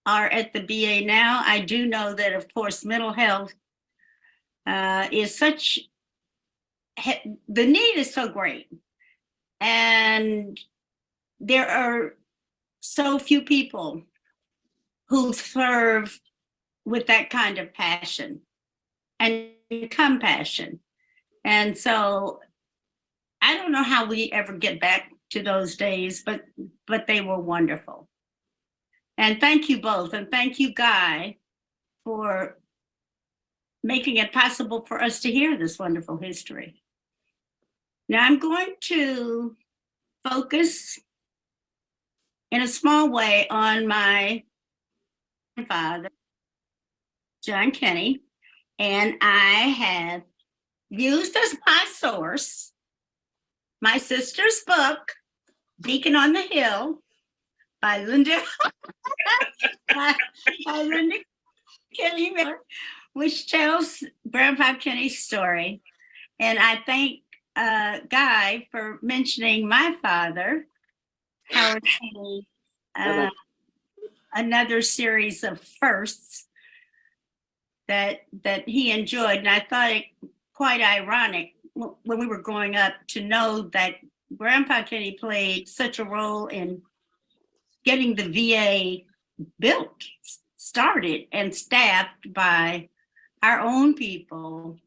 are at the VA now. I do know that, of course, mental health is such, the need is so great. And there are so few people who serve with that kind of passion and compassion. And so I don't know how we ever get back to those days, but they were wonderful. And thank you both. And thank you, Guy, for making it possible for us to hear this wonderful history. Now I'm going to focus in a small way on my father, John Kenny, and I have used as my source my sister's book, Beacon on the Hill, by Linda, by Linda Kelly Miller, which tells Grandpa Kenny's story. And I thank Guy for mentioning my father, Howard Kenny, another series of firsts that he enjoyed. And I thought it quite ironic when we were growing up to know that Grandpa Kenny played such a role in getting the VA built, started, and staffed by our own people.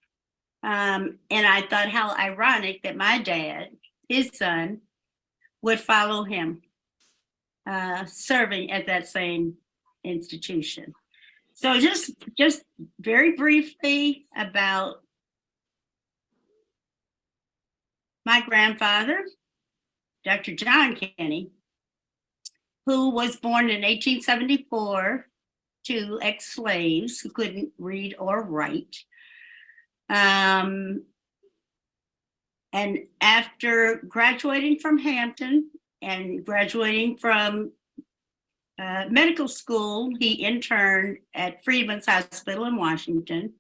And I thought how ironic that my dad, his son, would follow him, serving at that same institution. So just very briefly about my grandfather, Dr. John Kenny, who was born in 1874 to ex-slaves who couldn't read or write. And after graduating from Hampton and graduating from medical school, he interned at Freedman's Hospital in Washington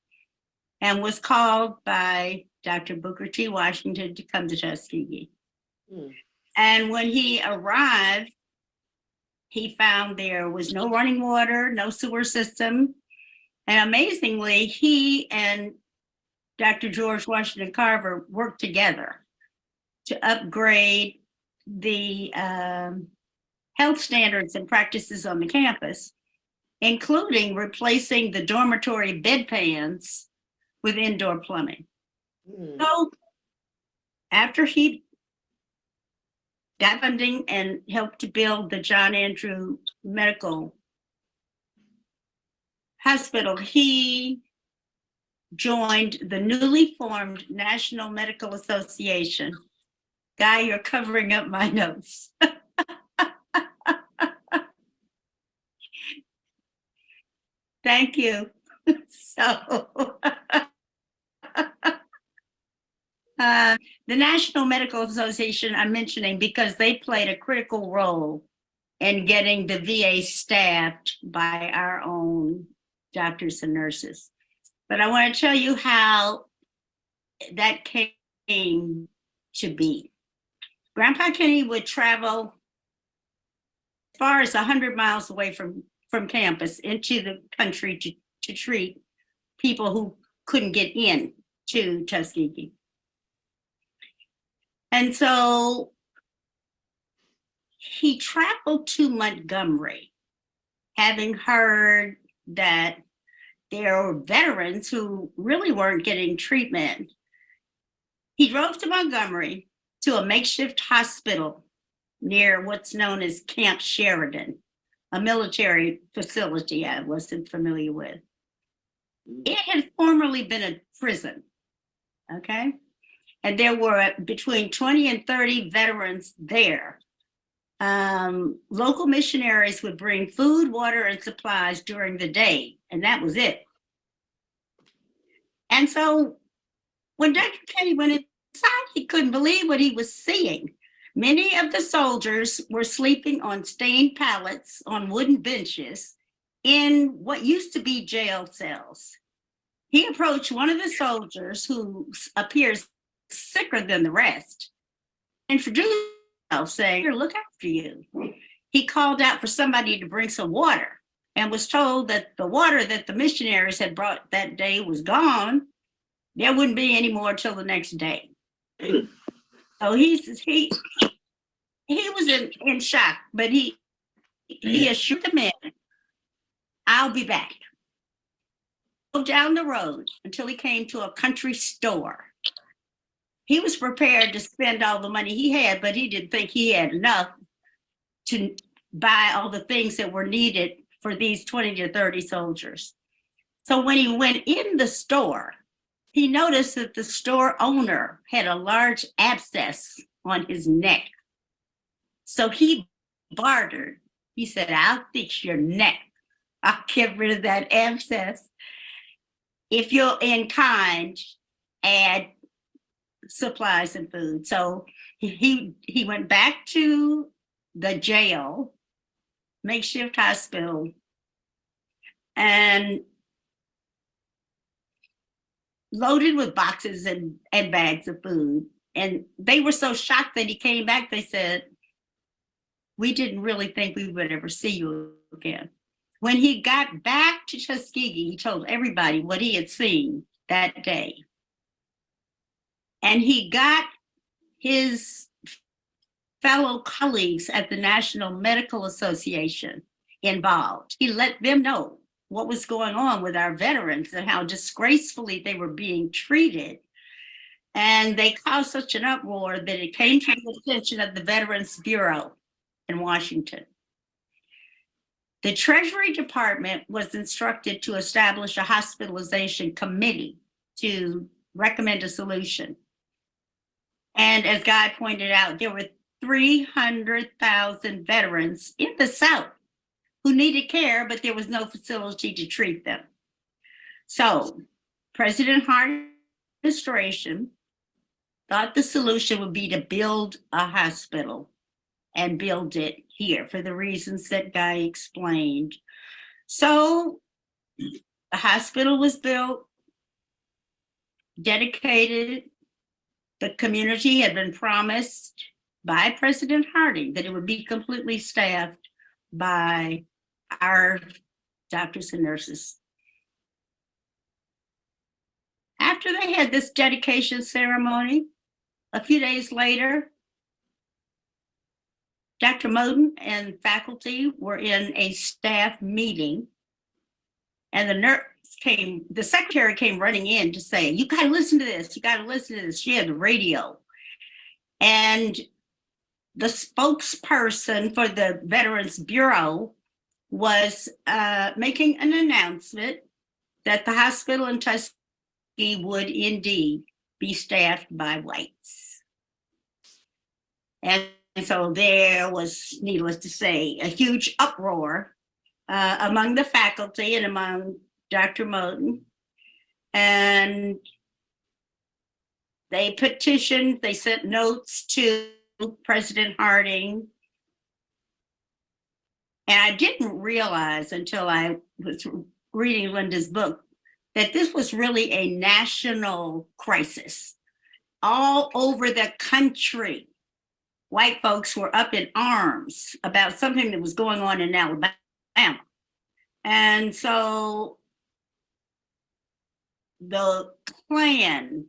and was called by Dr. Booker T. Washington to come to Tuskegee. And when he arrived, he found there was no running water, no sewer system. And amazingly, he and Dr. George Washington Carver worked together to upgrade the health standards and practices on the campus, including replacing the dormitory bedpans with indoor plumbing. So after he got funding and helped to build the John Andrew Medical Hospital, he joined the newly formed National Medical Association. Guy, you're covering up my notes. Thank you. So the National Medical Association I'm mentioning because they played a critical role in getting the VA staffed by our own doctors and nurses. But I want to tell you how that came to be. Grandpa Kenny would travel as far as 100 miles away from campus into the country to treat people who couldn't get in to Tuskegee. And so he traveled to Montgomery, having heard that there were veterans who really weren't getting treatment. He drove to Montgomery to a makeshift hospital near what's known as Camp Sheridan, a military facility I wasn't familiar with. It had formerly been a prison, okay? And there were between 20 and 30 veterans there. Local missionaries would bring food, water, and supplies during the day, and that was it. And so when Dr. Kenny went inside, he couldn't believe what he was seeing. Many of the soldiers were sleeping on stained pallets on wooden benches in what used to be jail cells. He approached one of the soldiers, who appears sicker than the rest, introduced himself, saying, "Here, look after you." He called out for somebody to bring some water and was told that the water that the missionaries had brought that day was gone. There wouldn't be any more till the next day. So he was in shock, but he assured the men, "I'll be back." Down the road until he came to a country store. He was prepared to spend all the money he had, but he didn't think he had enough to buy all the things that were needed for these 20 to 30 soldiers. So when he went in the store, he noticed that the store owner had a large abscess on his neck. So he bartered. He said, "I'll fix your neck. I'll get rid of that abscess if you'll in kind add supplies and food." So he went back to the jail, makeshift hospital, and loaded with boxes and bags of food. And they were so shocked that he came back, they said, "We didn't really think we would ever see you again." When he got back to Tuskegee, he told everybody what he had seen that day. And he got his fellow colleagues at the National Medical Association involved. He let them know what was going on with our veterans and how disgracefully they were being treated. And they caused such an uproar that it came to the attention of the Veterans Bureau in Washington. The Treasury Department was instructed to establish a hospitalization committee to recommend a solution. And as Guy pointed out, there were 300,000 veterans in the South who needed care, but there was no facility to treat them. So President Hart's administration thought the solution would be to build a hospital and build it here for the reasons that Guy explained. So the hospital was built, dedicated. The community had been promised by President Harding that it would be completely staffed by our doctors and nurses. After they had this dedication ceremony, a few days later, Dr. Moden and faculty were in a staff meeting, and the secretary came running in to say, "You got to listen to this. You got to listen to this." She had the radio. And the spokesperson for the Veterans Bureau was making an announcement that the hospital in Tuskegee would indeed be staffed by whites. And so there was, needless to say, a huge uproar among the faculty and among Dr. Moden. And they petitioned, they sent notes to President Harding. And I didn't realize until I was reading Linda's book that this was really a national crisis. All over the country, white folks were up in arms about something that was going on in Alabama. And so the Klan,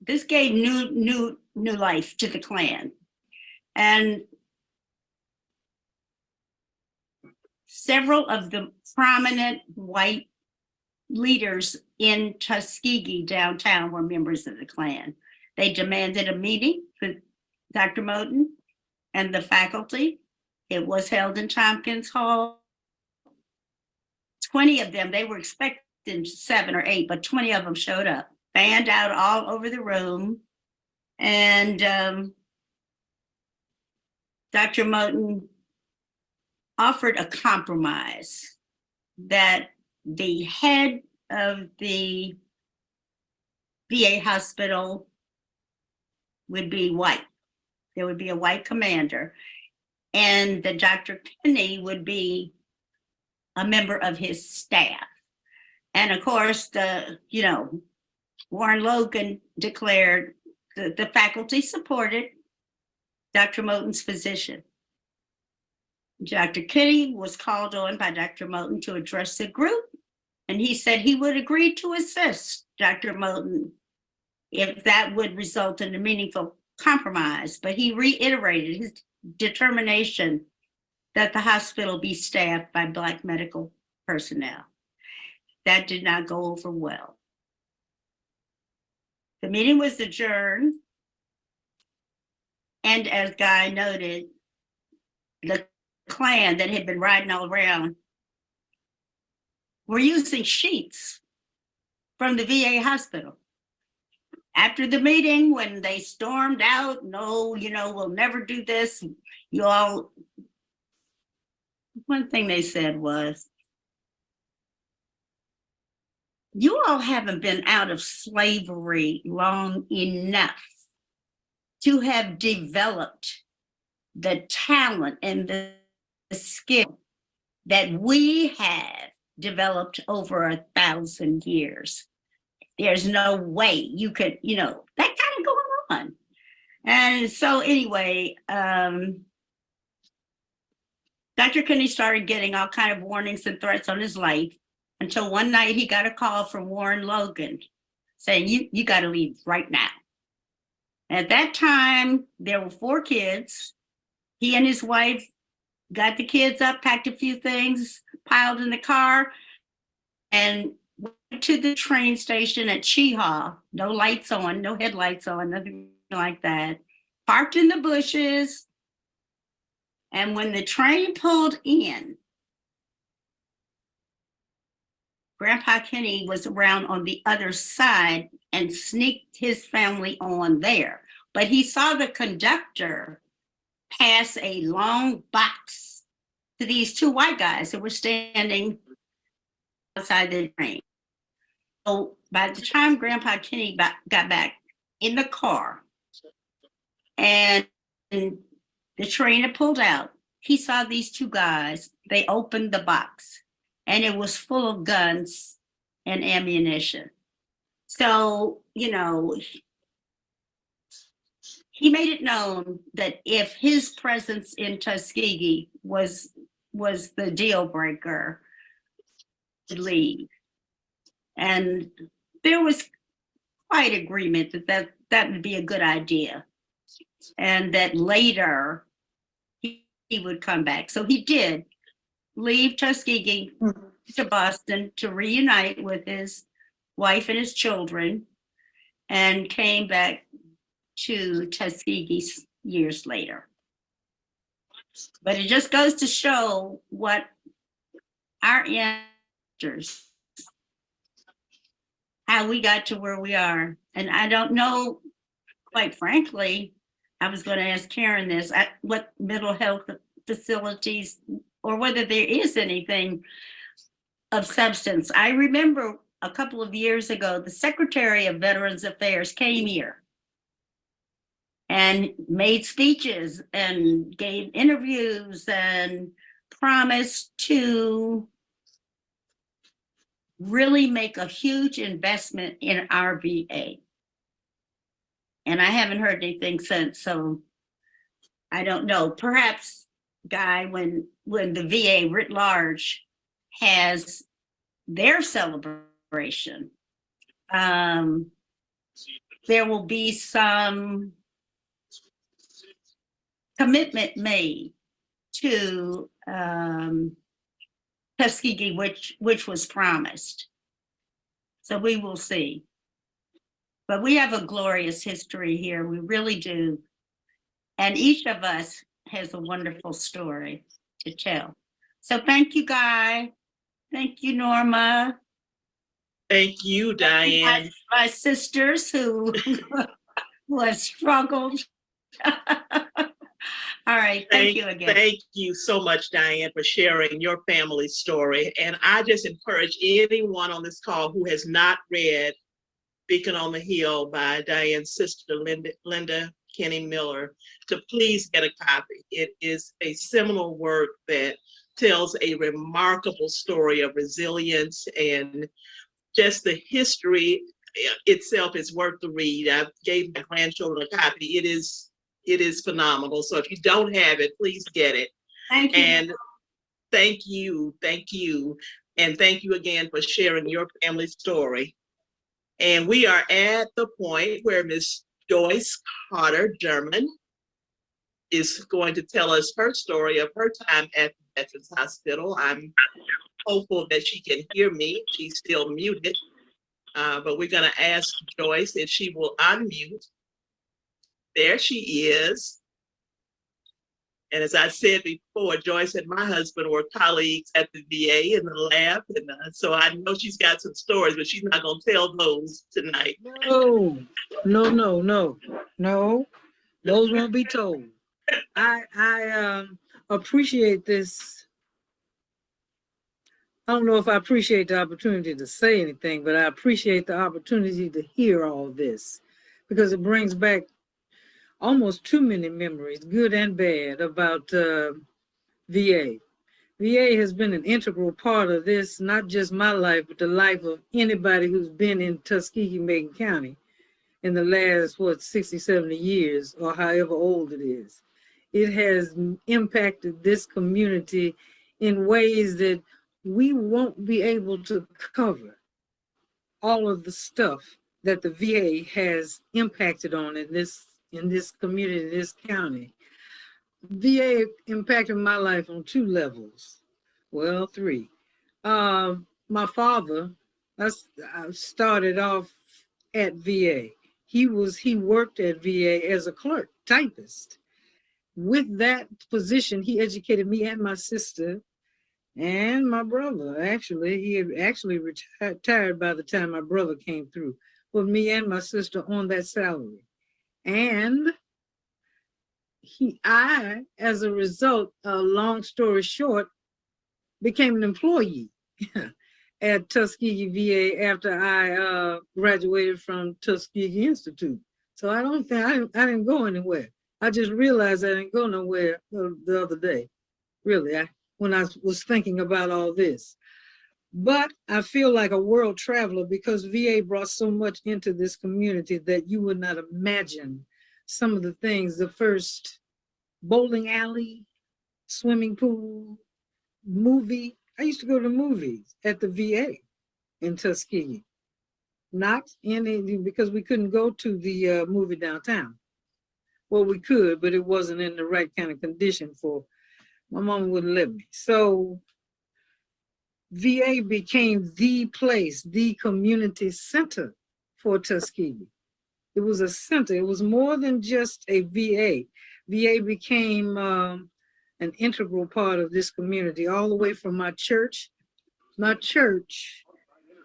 this gave new life to the Klan. And several of the prominent white leaders in Tuskegee downtown were members of the Klan. They demanded a meeting with Dr. Moten and the faculty. It was held in Tompkins Hall. 20 of them, they were expecting 7 or 8, but 20 of them showed up, fanned out all over the room. And Dr. Moten offered a compromise that the head of the VA hospital would be white. There would be a white commander, and that Dr. Kinney would be a member of his staff. And of course, Warren Logan declared the faculty supported Dr. Moten's position. Dr. Kinney was called on by Dr. Moten to address the group, and he said he would agree to assist Dr. Moten if that would result in a meaningful compromise. But he reiterated his determination that the hospital be staffed by Black medical personnel. That did not go over well. The meeting was adjourned, and as Guy noted, the Klan that had been riding all around were using sheets from the VA hospital. After the meeting, when they stormed out, no, we'll never do this. You all, one thing they said was, you all haven't been out of slavery long enough to have developed the talent and the skill that we have developed over 1,000 years. There's no way you could, that kind of going on. And so anyway, Dr. Kinney started getting all kind of warnings and threats on his life until one night he got a call from Warren Logan saying, you got to leave right now. At that time, there were 4 kids. He and his wife got the kids up, packed a few things, piled in the car, and went to the train station at Cheehaw. No lights on, no headlights on, nothing like that. Parked in the bushes. And when the train pulled in, Grandpa Kinney was around on the other side and sneaked his family on there. But he saw the conductor pass a long box to these 2 white guys that were standing outside the train. So by the time Grandpa Kinney got back in the car and the train had pulled out, he saw these 2 guys. They opened the box and it was full of guns and ammunition. So, he made it known that if his presence in Tuskegee was the deal breaker, to leave. And there was quite agreement that would be a good idea, and that later he would come back. So he did leave Tuskegee to Boston to reunite with his wife and his children, and came back to Tuskegee years later. But it just goes to show what our ancestors, how we got to where we are. And I don't know, quite frankly, I was going to ask Karen this, what mental health facilities, or whether there is anything of substance. I remember a couple of years ago, the Secretary of Veterans Affairs came here and made speeches and gave interviews and promised to really make a huge investment in our VA. And I haven't heard anything since, so I don't know. Perhaps, Guy, when the VA writ large has their celebration, there will be some commitment made to Tuskegee, which was promised. So we will see. But we have a glorious history here. We really do. And each of us has a wonderful story to tell. So thank you, Guy. Thank you, Norma. Thank you, Diane. My sisters who have struggled. All right, thank you again. Thank you so much, Diane, for sharing your family story. And I just encourage anyone on this call who has not read Beacon on the Hill by Diane's sister, Linda Kenny Miller, to please get a copy. It is a seminal work that tells a remarkable story of resilience, and just the history itself is worth the read. I gave my grandchildren a copy. It is phenomenal. So if you don't have it, please get it. Thank you. And thank you. And thank you again for sharing your family story. And we are at the point where Miss Joyce Carter German is going to tell us her story of her time at the Veterans Hospital. I'm hopeful that she can hear me. She's still muted, but we're going to ask Joyce if she will unmute. There she is. And as I said before, Joyce and my husband were colleagues at the VA in the lab. And so I know she's got some stories, but she's not going to tell those tonight. No. Those won't be told. I appreciate this. I don't know if I appreciate the opportunity to say anything, but I appreciate the opportunity to hear all this, because it brings back almost too many memories, good and bad, about VA. VA has been an integral part of this, not just my life, but the life of anybody who's been in Tuskegee, Macon County in the last, 60, 70 years, or however old it is. It has impacted this community in ways that we won't be able to cover all of the stuff that the VA has impacted on in this community, this county. VA impacted my life on 2 levels. Well, 3. My father, I started off at VA. He worked at VA as a clerk, typist. With that position, he educated me and my sister and my brother. Actually, he had actually retired by the time my brother came through, with me and my sister on that salary. And I, as a result, long story short, became an employee at Tuskegee VA after I graduated from Tuskegee Institute. So I didn't go anywhere. I just realized I didn't go nowhere the other day, really, when I was thinking about all this. But I feel like a world traveler, because VA brought so much into this community that you would not imagine some of the things. The first bowling alley, swimming pool, movie. I used to go to movies at the VA in Tuskegee. Not any, because we couldn't go to the movie downtown. Well, we could, but it wasn't in the right kind of condition for, my mom wouldn't let me. So VA became the place, the community center for Tuskegee. It was a center. It was more than just a VA. VA became an integral part of this community, all the way from my church. My church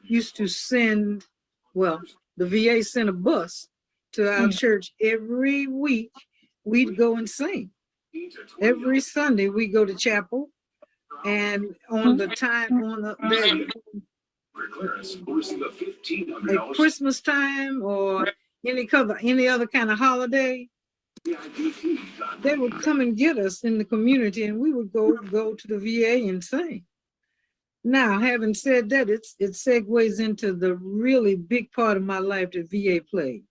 used to send, well, the VA sent a bus to our church every week. We'd go and sing. Every Sunday we go to chapel, and on the time, at Christmas time or any other kind of holiday, they would come and get us in the community, and we would go to the VA and sing. Now, having said that, it segues into the really big part of my life that VA played.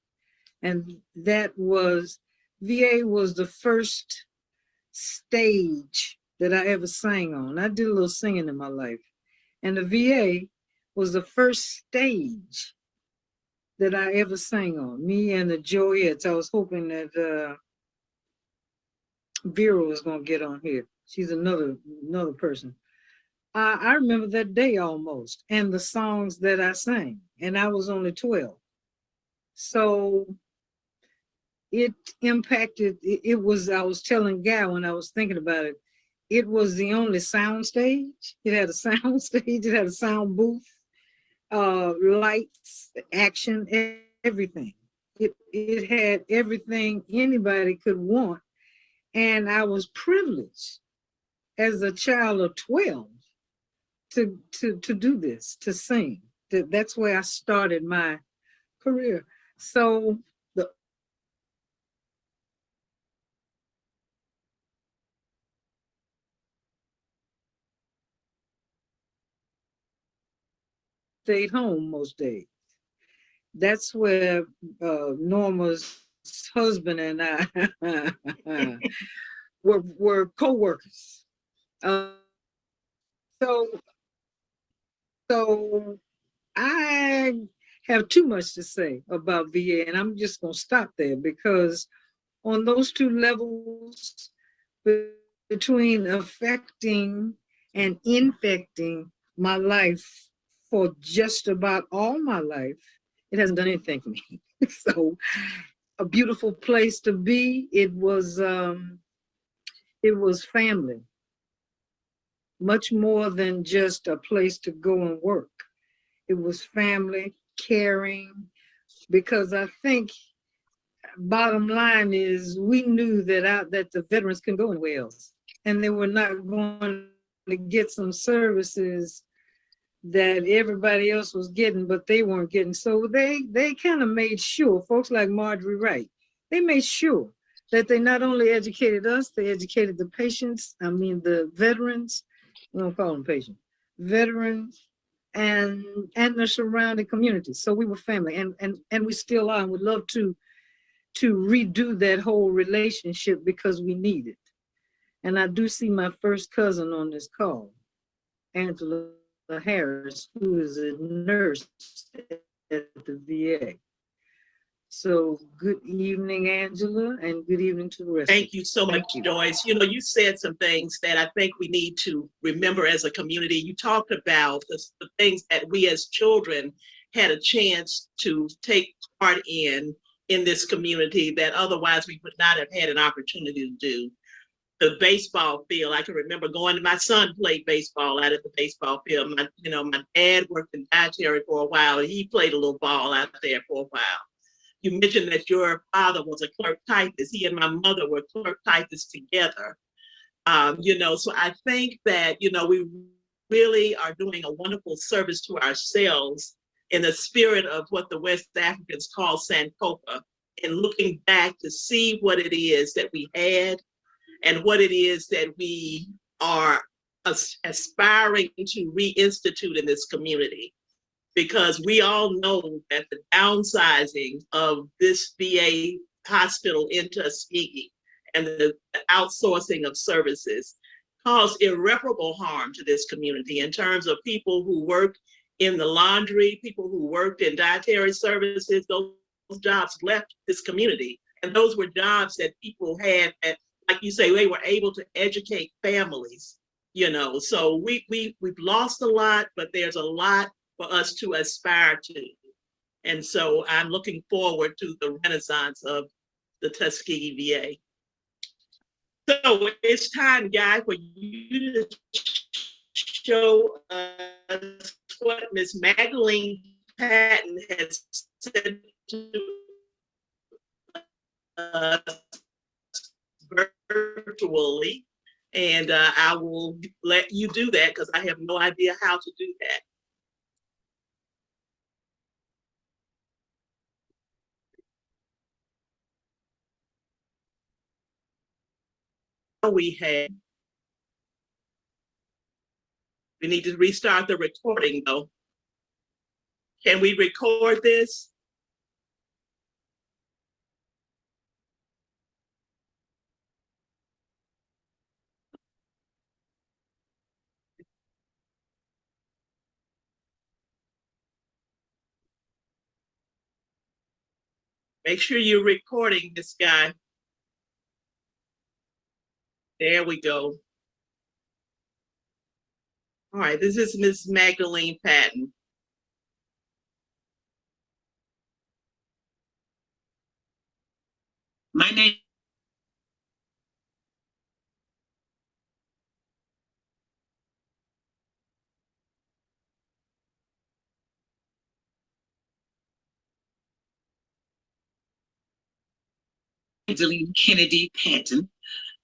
And that was, VA was the first stage that I ever sang on. I did a little singing in my life. And the VA was the first stage that I ever sang on, me and the Joyettes. I was hoping that Vera was gonna get on here. She's another person. I remember that day almost, and the songs that I sang, and I was only 12. So it impacted, it was, I was telling Guy when I was thinking about it, it was the only sound stage. It had a sound stage, it had a sound booth, lights, action, everything. It had everything anybody could want. And I was privileged as a child of 12 to do this, to sing. That's where I started my career. So the stayed home most days. That's where Norma's husband and I were co-workers. Uh, so so I have too much to say about VA, and I'm just gonna stop there because on those two levels, between affecting and infecting my life for just about all my life, it hasn't done anything for me. So a beautiful place to be. It was family, much more than just a place to go and work. It was family, caring, because I think bottom line is we knew that the veterans couldn't go anywhere else, and they were not going to get some services that everybody else was getting, but they weren't getting. So they kind of made sure, folks like Marjorie Wright, they made sure that they not only educated us, they educated the patients, the veterans, we don't call them patients, veterans, and the surrounding community. So we were family, and we still are, and would love to redo that whole relationship because we need it. And I do see my first cousin on this call, Angela Harris, who is a nurse at the VA. So good evening, Angela, and good evening to the rest. Thank you so much, Joyce. You know, you said some things that I think we need to remember as a community. You talked about the things that we as children had a chance to take part in this community that otherwise we would not have had an opportunity to do. The baseball field, I can remember going, my son played baseball out at the baseball field. My dad worked in dietary for a while, and he played a little ball out there for a while. You mentioned that your father was a clerk typist. He and my mother were clerk typists together. So I think that, we really are doing a wonderful service to ourselves in the spirit of what the West Africans call Sankofa, and looking back to see what it is that we had and what it is that we are aspiring to reinstitute in this community. Because we all know that the downsizing of this VA hospital in Tuskegee and the outsourcing of services caused irreparable harm to this community in terms of people who worked in the laundry, people who worked in dietary services. Those jobs left this community. And those were jobs that people had, like you say, they were able to educate families, So we've lost a lot, but there's a lot for us to aspire to. And so I'm looking forward to the renaissance of the Tuskegee VA. So it's time, Guy, for you to show us what Ms. Magdalene Patton has said to us virtually. And I will let you do that because I have no idea how to do that. We need to restart the recording though. Can we record this? Make sure you're recording this, guy. There we go. All right, this is Ms. Magdalene Patton. My name is Angeline Kennedy Patton.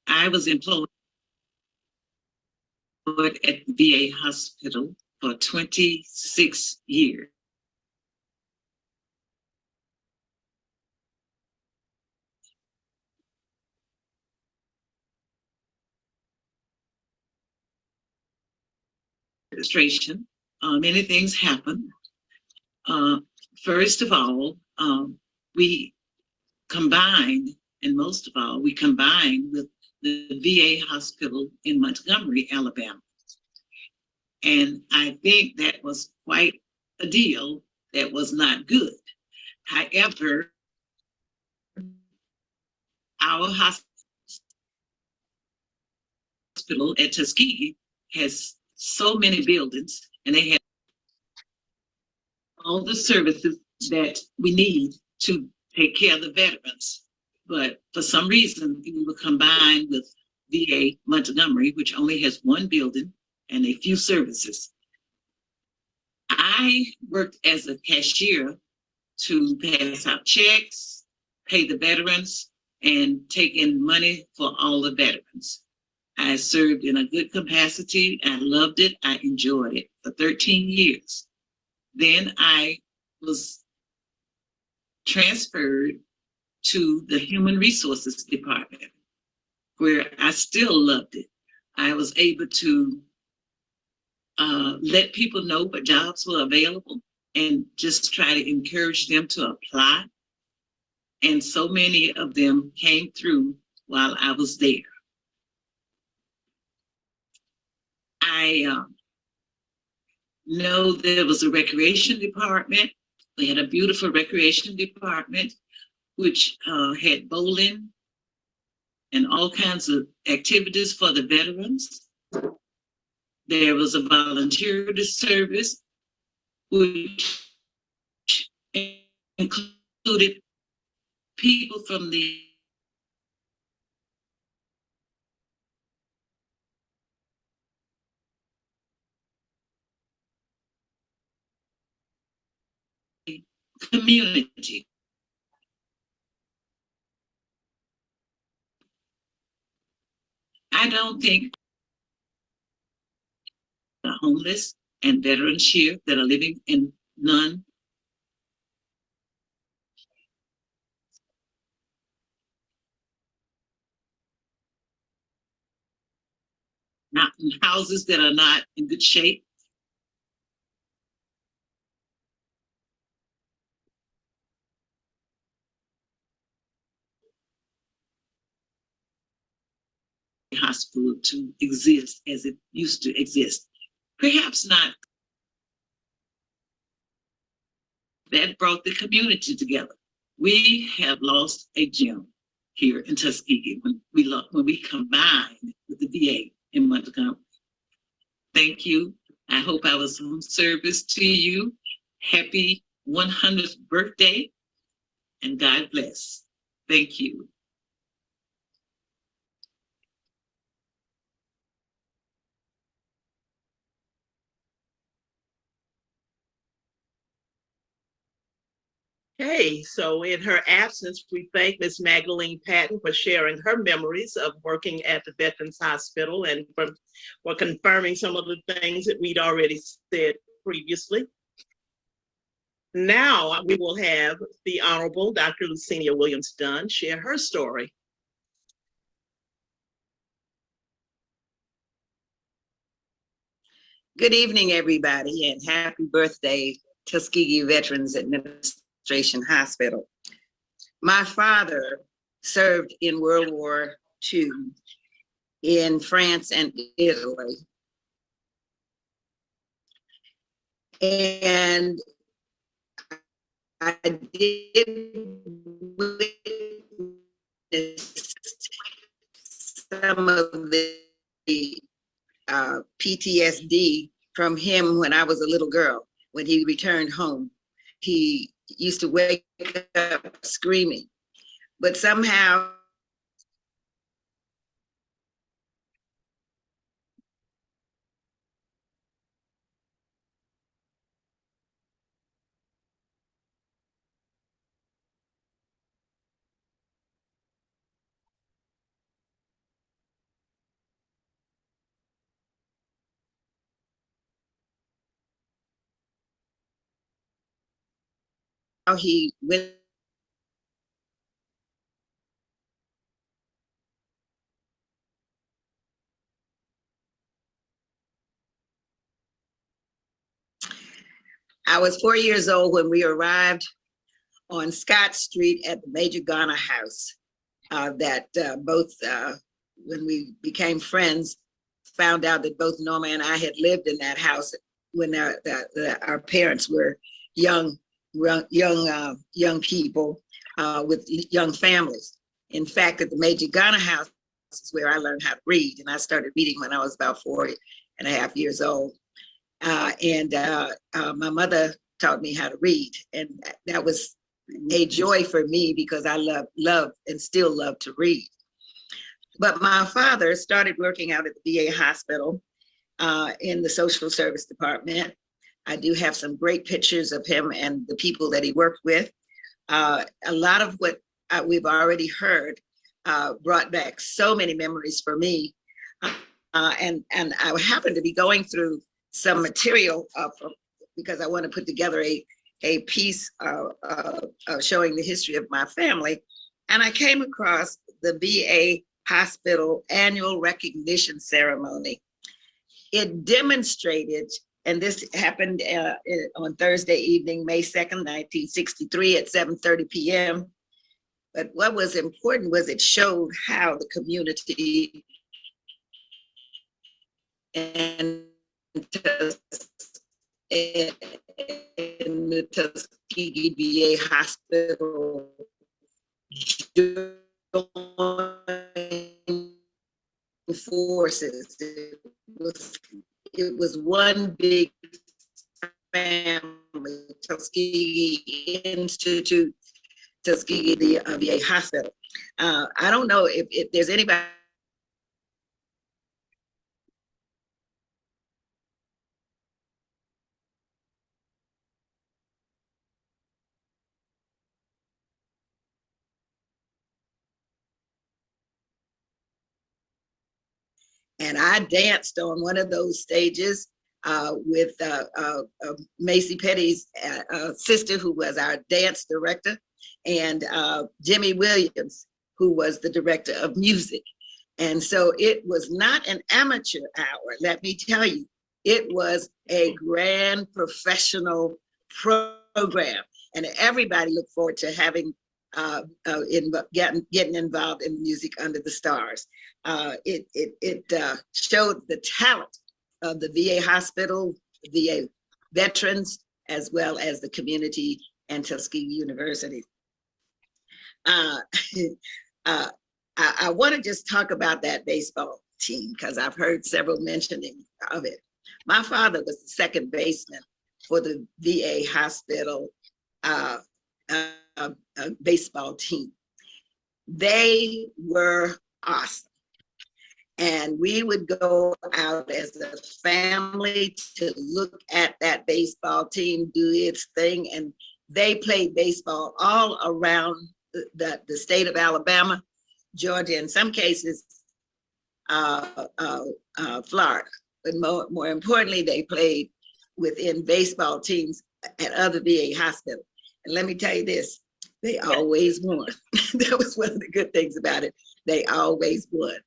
I was employed at the VA hospital for 26 years. Administration, many things happen. First of all, we combined, and most of all, we combined with the VA hospital in Montgomery, Alabama. And I think that was quite a deal that was not good. However, our hospital at Tuskegee has so many buildings, and they have all the services that we need to take care of the veterans. But for some reason, we were combined with VA Montgomery, which only has one building and a few services. I worked as a cashier to pass out checks, pay the veterans, and take in money for all the veterans. I served in a good capacity. I loved it. I enjoyed it for 13 years. Then I was transferred to the Human Resources Department, where I still loved it. I was able to let people know what jobs were available and just try to encourage them to apply. And so many of them came through while I was there. I know there was a recreation department. We had a beautiful recreation department, which had bowling and all kinds of activities for the veterans. There was a volunteer service, which included people from the community. I don't think the homeless and veterans here that are living in mountain houses that are not in good shape. Hospital to exist as it used to exist. Perhaps not. That brought the community together. We have lost a gem here in Tuskegee when we combined with the VA in Montgomery. Thank you. I hope I was of service to you. Happy 100th birthday, and God bless. Thank you. Okay, so in her absence, we thank Ms. Magdalene Patton for sharing her memories of working at the Veterans Hospital and for confirming some of the things that we'd already said previously. Now we will have the Honorable Dr. Lucinia Williams-Dunn share her story. Good evening, everybody, and happy birthday, Tuskegee Veterans Administration Hospital. My father served in World War II in France and Italy. And I did witness some of the PTSD from him when I was a little girl. When he returned home, he used to wake up screaming. but somehow he went. I was 4 years old when we arrived on Scott Street at the Major Ghana house. When we became friends, found out that both Norma and I had lived in that house when our parents were young people with young families. In fact, at the Major Ghana house is where I learned how to read, and I started reading when I was about 4.5 years old. My mother taught me how to read, and that was a joy for me because I love and still love to read. But my father started working out at the VA hospital in the social service department. I do have some great pictures of him and the people that he worked with. A lot of what we've already heard brought back so many memories for me. And I happened to be going through some material because I want to put together a piece showing the history of my family. And I came across the VA hospital annual recognition ceremony. It demonstrated, and this happened on Thursday evening, May 2nd, 1963 at 7:30 p.m. But what was important was it showed how the community and in the Tuskegee VA hospital joined forces. It was one big family, Tuskegee Institute, Tuskegee VA hospital. I don't know if there's anybody. And I danced on one of those stages with Macy Petty's sister, who was our dance director, and Jimmy Williams, who was the director of music. And so it was not an amateur hour, let me tell you. It was a grand professional program, and everybody looked forward to having getting involved in music under the stars. It showed the talent of the VA hospital, VA veterans, as well as the community and Tuskegee University. I want to just talk about that baseball team because I've heard several mentioning of it. My father was the second baseman for the VA hospital baseball team. They were awesome. And we would go out as a family to look at that baseball team do its thing. And they played baseball all around the state of Alabama, Georgia, in some cases, Florida. But more importantly, they played within baseball teams at other VA hospitals. And let me tell you this, they always won. That was one of the good things about it. They always won.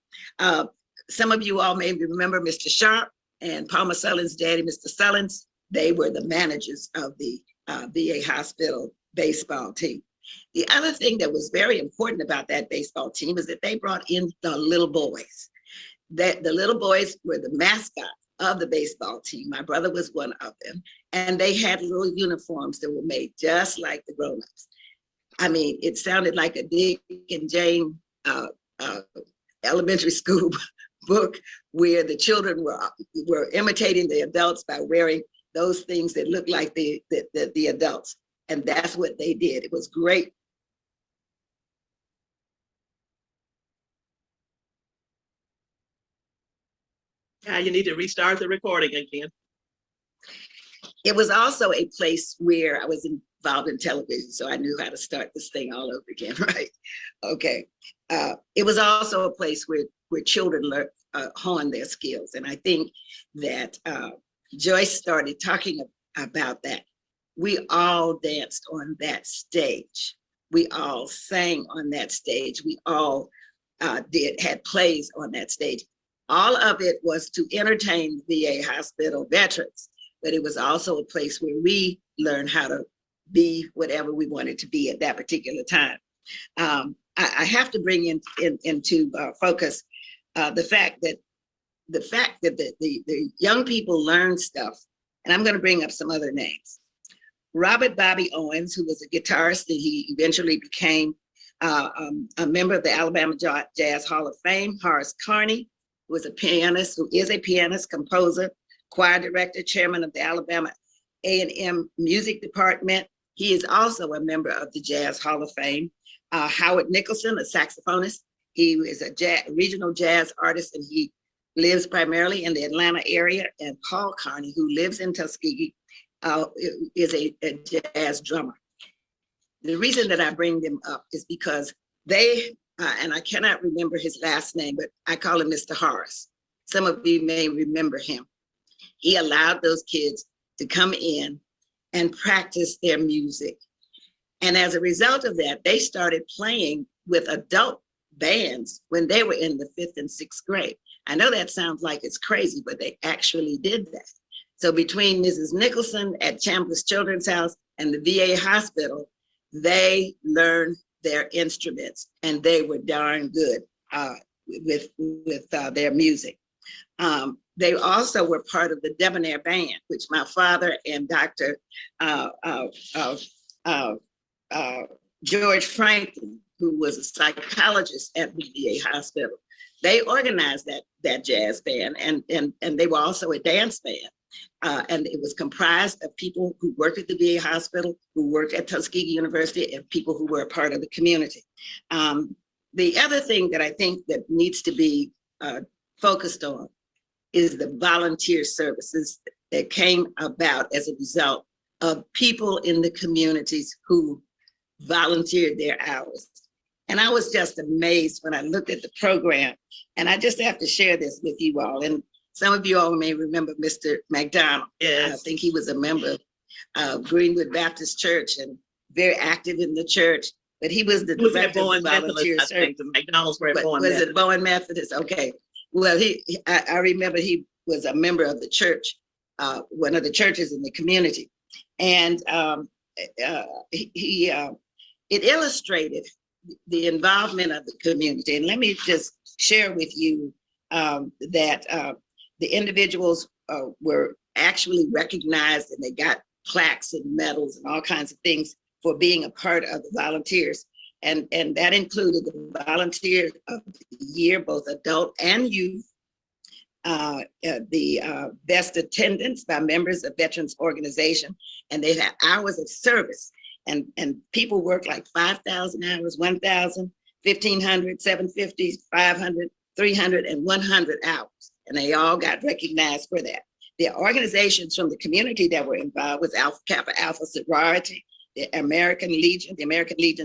Some of you all may remember Mr. Sharp and Palmer Sullivan's daddy, Mr. Sullins. They were the managers of the VA hospital baseball team. The other thing that was very important about that baseball team is that they brought in the little boys. That the little boys were the mascot of the baseball team. My brother was one of them. And they had little uniforms that were made just like the grown-ups. I mean, it sounded like a Dick and Jane elementary school book where the children were imitating the adults by wearing those things that looked like the adults. And that's what they did. It was great. You need to restart the recording again. It was also a place where I was involved in television, so I knew how to start this thing all over again, right? Okay. It was also a place where children hone their skills. And I think that Joyce started talking about that. We all danced on that stage. We all sang on that stage. We all had plays on that stage. All of it was to entertain VA hospital veterans, but it was also a place where we learned how to be whatever we wanted to be at that particular time. I have to bring into focus the fact that the young people learn stuff, and I'm going to bring up some other names. Robert Bobby Owens, who was a guitarist, and he eventually became a member of the Alabama Jazz Hall of Fame. Horace Carney, who is a pianist, composer, choir director, chairman of the Alabama A&M Music Department. He is also a member of the Jazz Hall of Fame. Howard Nicholson, a saxophonist. He is a regional jazz artist, and he lives primarily in the Atlanta area. And Paul Carney, who lives in Tuskegee, is a jazz drummer. The reason that I bring them up is because they, and I cannot remember his last name, but I call him Mr. Horace. Some of you may remember him. He allowed those kids to come in and practice their music. And as a result of that, they started playing with adult bands when they were in the 5th and 6th grade. I know that sounds like it's crazy, but they actually did that. So between Mrs. Nicholson at Chambliss Children's House and the VA hospital, they learned their instruments, and they were darn good with their music. They also were part of the Debonair Band, which my father and Dr. George Franklin, who was a psychologist at the VA hospital, they organized that jazz band, and they were also a dance band. And it was comprised of people who worked at the VA hospital, who worked at Tuskegee University, and people who were a part of the community. The other thing that I think that needs to be focused on is the volunteer services that came about as a result of people in the communities who volunteered their hours. And I was just amazed when I looked at the program, and I just have to share this with you all. And some of you all may remember Mr. McDonald. Yes. I think he was a member of Greenwood Baptist Church and very active in the church, but he was the director of the volunteer service. McDonald's were at Bowen Methodist. Was it Bowen Methodist? Okay. Well, I remember he was a member of the church, one of the churches in the community. And it illustrated the involvement of the community. And let me just share with you that the individuals were actually recognized, and they got plaques and medals and all kinds of things for being a part of the volunteers. And that included the Volunteer of the Year, both adult and youth, the best attendance by members of veterans organization, and they've had hours of service. And people work like 5,000 hours, 1,000, 1,500, 750, 500, 300, and 100 hours. And they all got recognized for that. The organizations from the community that were involved was Alpha Kappa Alpha Sorority, the American Legion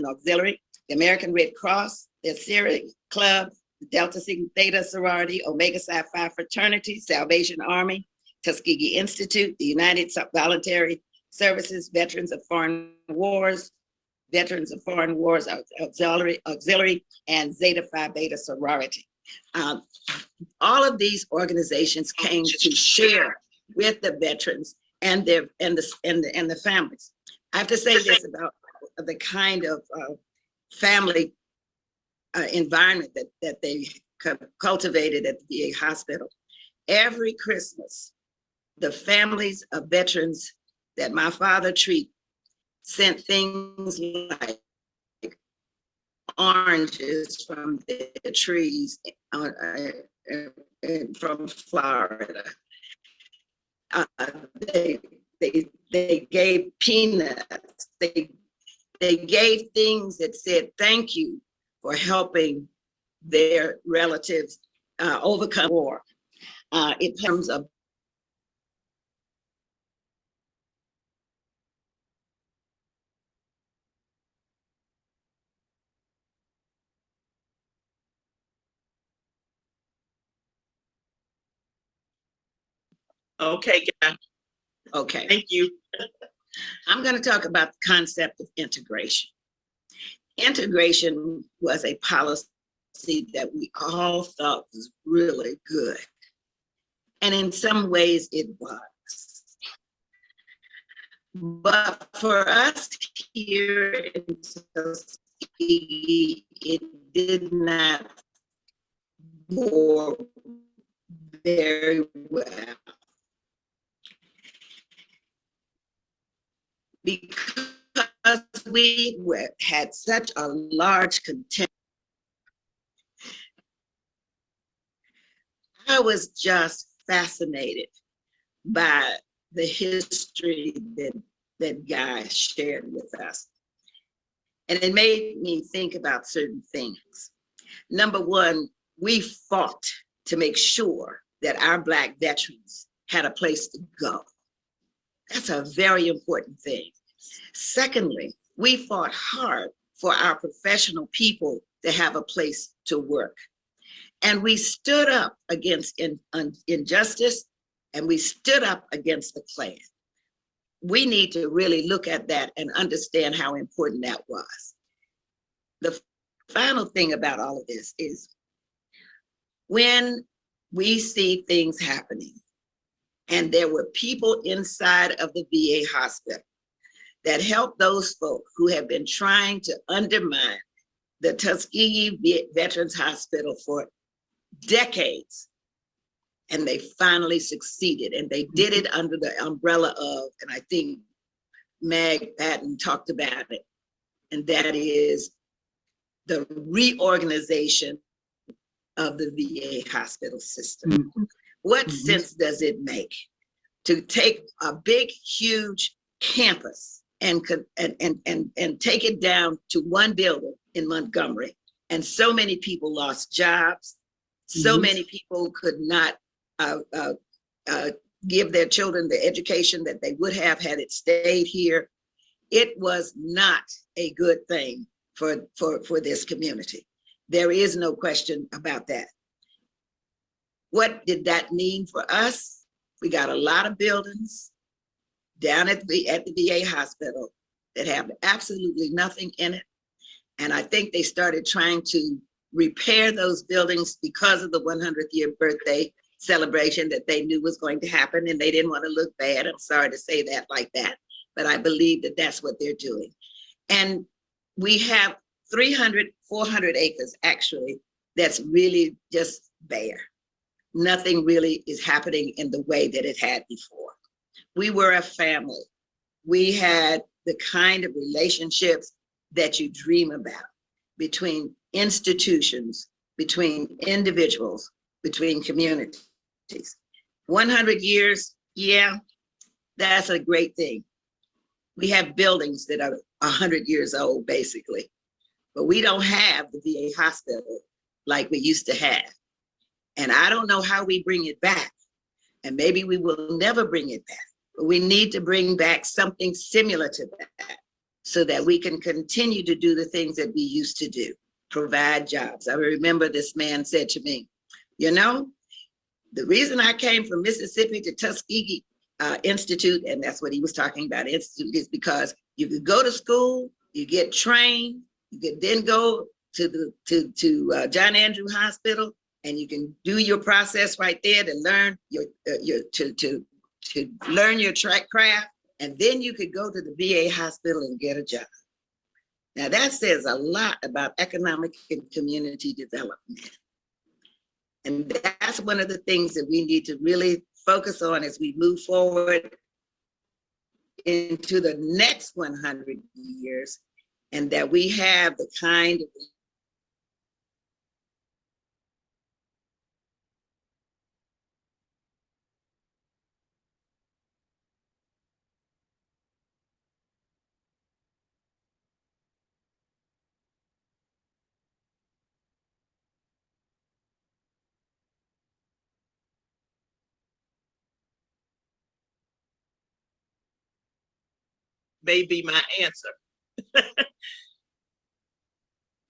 Auxiliary, the American Red Cross, the Syriac Club, the Delta Sigma Theta Sorority, Omega Psi Phi Fraternity, Salvation Army, Tuskegee Institute, the United Voluntary Services, Veterans of Foreign Wars, Auxiliary, and Zeta Phi Beta Sorority. All of these organizations came to share with the veterans and the families. I have to say this about the kind of family environment that they cultivated at the VA hospital. Every Christmas, the families of veterans that my father treated sent things like oranges from the trees from Florida. They gave peanuts. They gave things that said thank you for helping their relatives overcome war. in terms of Okay, Guy, okay, thank you. I'm going to talk about the concept of integration. Integration was a policy that we all thought was really good. And in some ways it was. But for us here in Tuskegee, it did not go very well. Because we had such a large contingent. I was just fascinated by the history that Guy shared with us. And it made me think about certain things. Number one, we fought to make sure that our Black veterans had a place to go. That's a very important thing. Secondly, we fought hard for our professional people to have a place to work. And we stood up against injustice, and we stood up against the Klan. We need to really look at that and understand how important that was. The final thing about all of this is when we see things happening, and there were people inside of the VA hospital that helped those folk who have been trying to undermine the Tuskegee Veterans Hospital for decades. And they finally succeeded, and they did it under the umbrella of, and I think Meg Patton talked about it, and that is the reorganization of the VA hospital system. What sense does it make to take a big, huge campus and take it down to one building in Montgomery? And so many people lost jobs. So many people could not give their children the education that they would have had it stayed here. It was not a good thing for this community. There is no question about that. What did that mean for us? We got a lot of buildings down at the VA hospital that have absolutely nothing in it. And I think they started trying to repair those buildings because of the 100th year birthday celebration that they knew was going to happen, and they didn't want to look bad. I'm sorry to say that like that, but I believe that that's what they're doing. And we have 300, 400 acres actually that's really just bare. Nothing really is happening in the way that it had before. We were a family. We had the kind of relationships that you dream about between institutions, between individuals, between communities. 100 years, yeah, that's a great thing. We have buildings that are 100 years old, basically, but we don't have the VA hospital like we used to have. And I don't know how we bring it back. And maybe we will never bring it back, but we need to bring back something similar to that so that we can continue to do the things that we used to do, provide jobs. I remember this man said to me, you know, the reason I came from Mississippi to Tuskegee Institute, and that's what he was talking about, Institute, is because you could go to school, you get trained, you could then go to John Andrew Hospital, and you can do your process right there to learn to learn your craft, and then you could go to the VA hospital and get a job. Now that says a lot about economic and community development. And that's one of the things that we need to really focus on as we move forward into the next 100 years, and that we have the kind of may be my answer.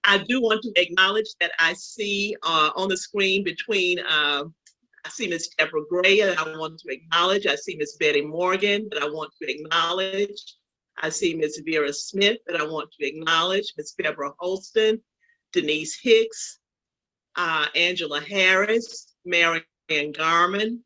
I do want to acknowledge that I see on the screen between, I see Ms. Deborah Gray that I want to acknowledge. I see Ms. Betty Morgan that I want to acknowledge. I see Ms. Vera Smith that I want to acknowledge, Ms. Deborah Holston, Denise Hicks, Angela Harris, Marian Garman,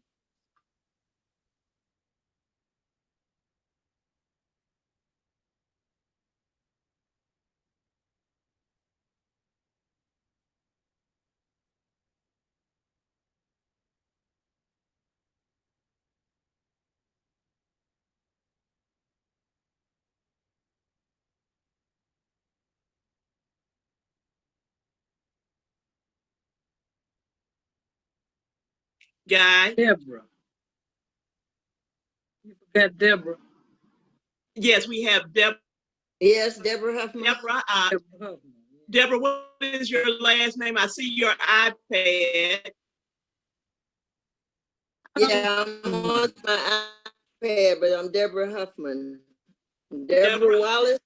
Guy. Deborah. You forgot Deborah. Yes, we have Deborah. Yes, Deborah Huffman. Deborah, Deborah Huffman. Deborah, what is your last name? I see your iPad. Yeah, I'm on my iPad, but I'm Deborah Huffman. Deborah Wallace.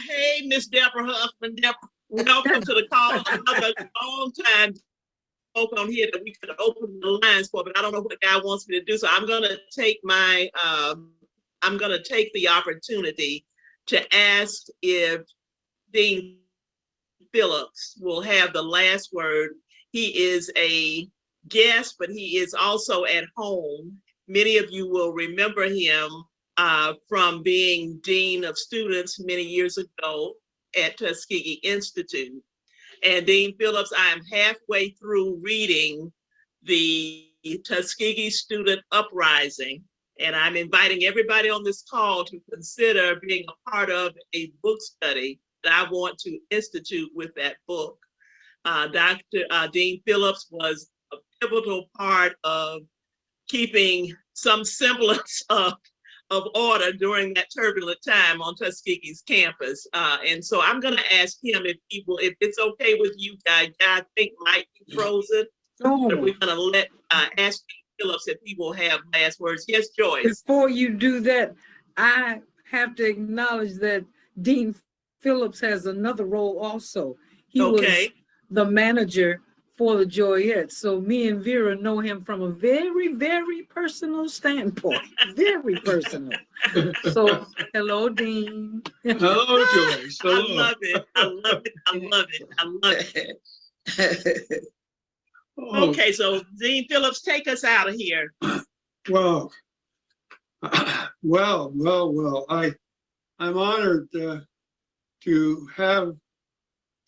Hey, Miss Deborah Huffman. Deborah, welcome to the call. Another long time spoke on here that we could open the lines for, but I don't know what God wants me to do. So I'm gonna take my I'm gonna take the opportunity to ask if Dean Phillips will have the last word. He is a guest, but he is also at home. Many of you will remember him from being Dean of Students many years ago at Tuskegee Institute. And Dean Phillips, I am halfway through reading the Tuskegee Student Uprising, and I'm inviting everybody on this call to consider being a part of a book study that I want to institute with that book. Dr. Dean Phillips was a pivotal part of keeping some semblance of order during that turbulent time on Tuskegee's campus. And so I'm gonna ask him if it's okay with you guys, I think might be frozen. But we're gonna let ask Dean Phillips if he will have last words. Yes, Joyce. Before you do that, I have to acknowledge that Dean Phillips has another role also. He was the manager for the Joyettes. So me and Vera know him from a very, very personal standpoint. Very personal. So hello, Dean. Hello, Joyce. I love it. I love it. I love it. I love it. Okay, so Dean Phillips, take us out of here. Well, I'm honored to have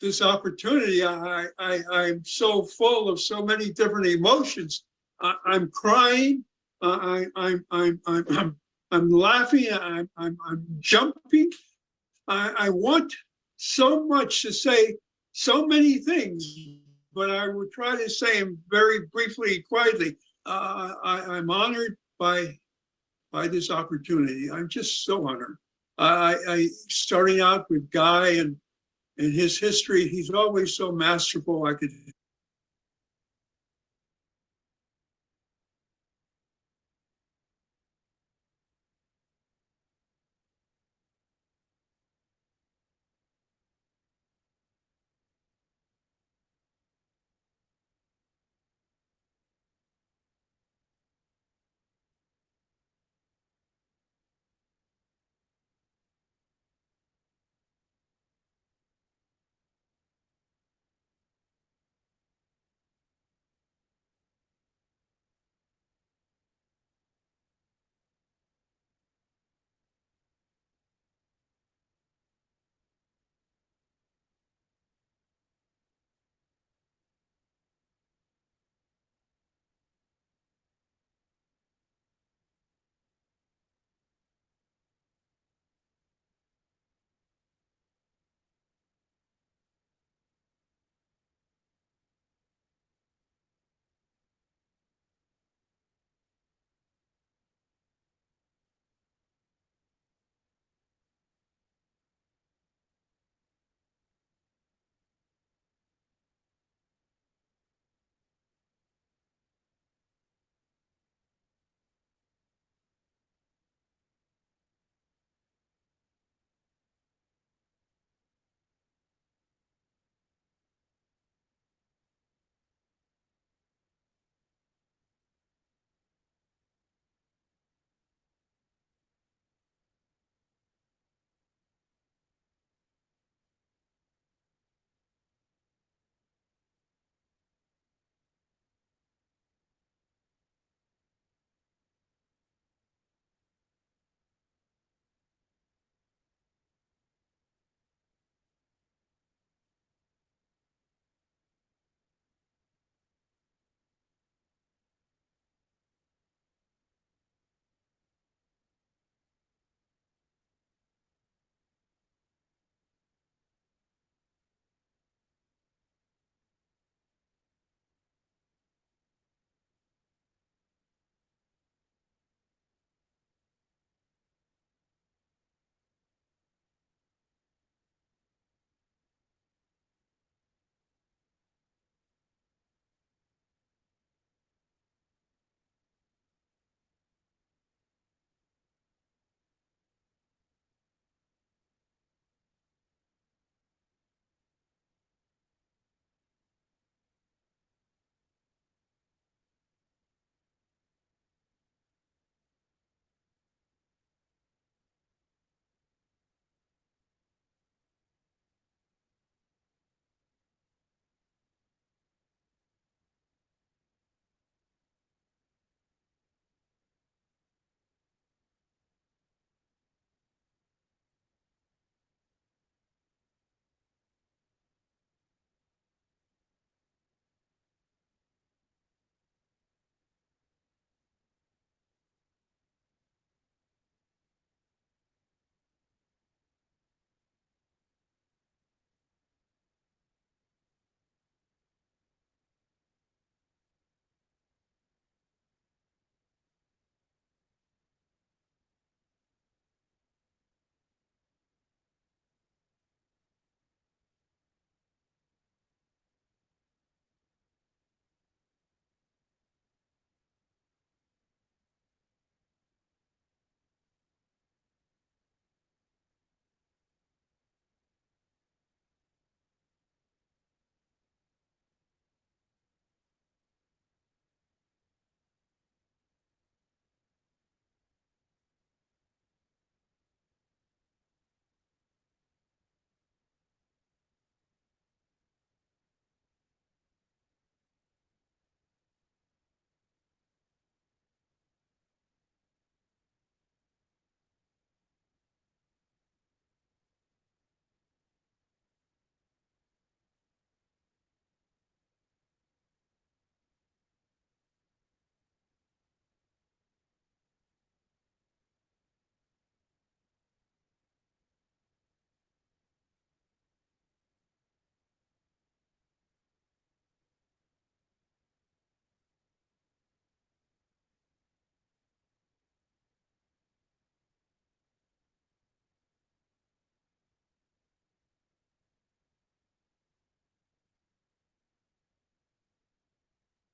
this opportunity. I'm so full of so many different emotions. I'm crying. I'm laughing. I'm jumping. I want so much to say, so many things, but I would try to say them very briefly, quietly. I'm honored by this opportunity. I'm just so honored. Starting out with Guy and his history, he's always so masterful. I could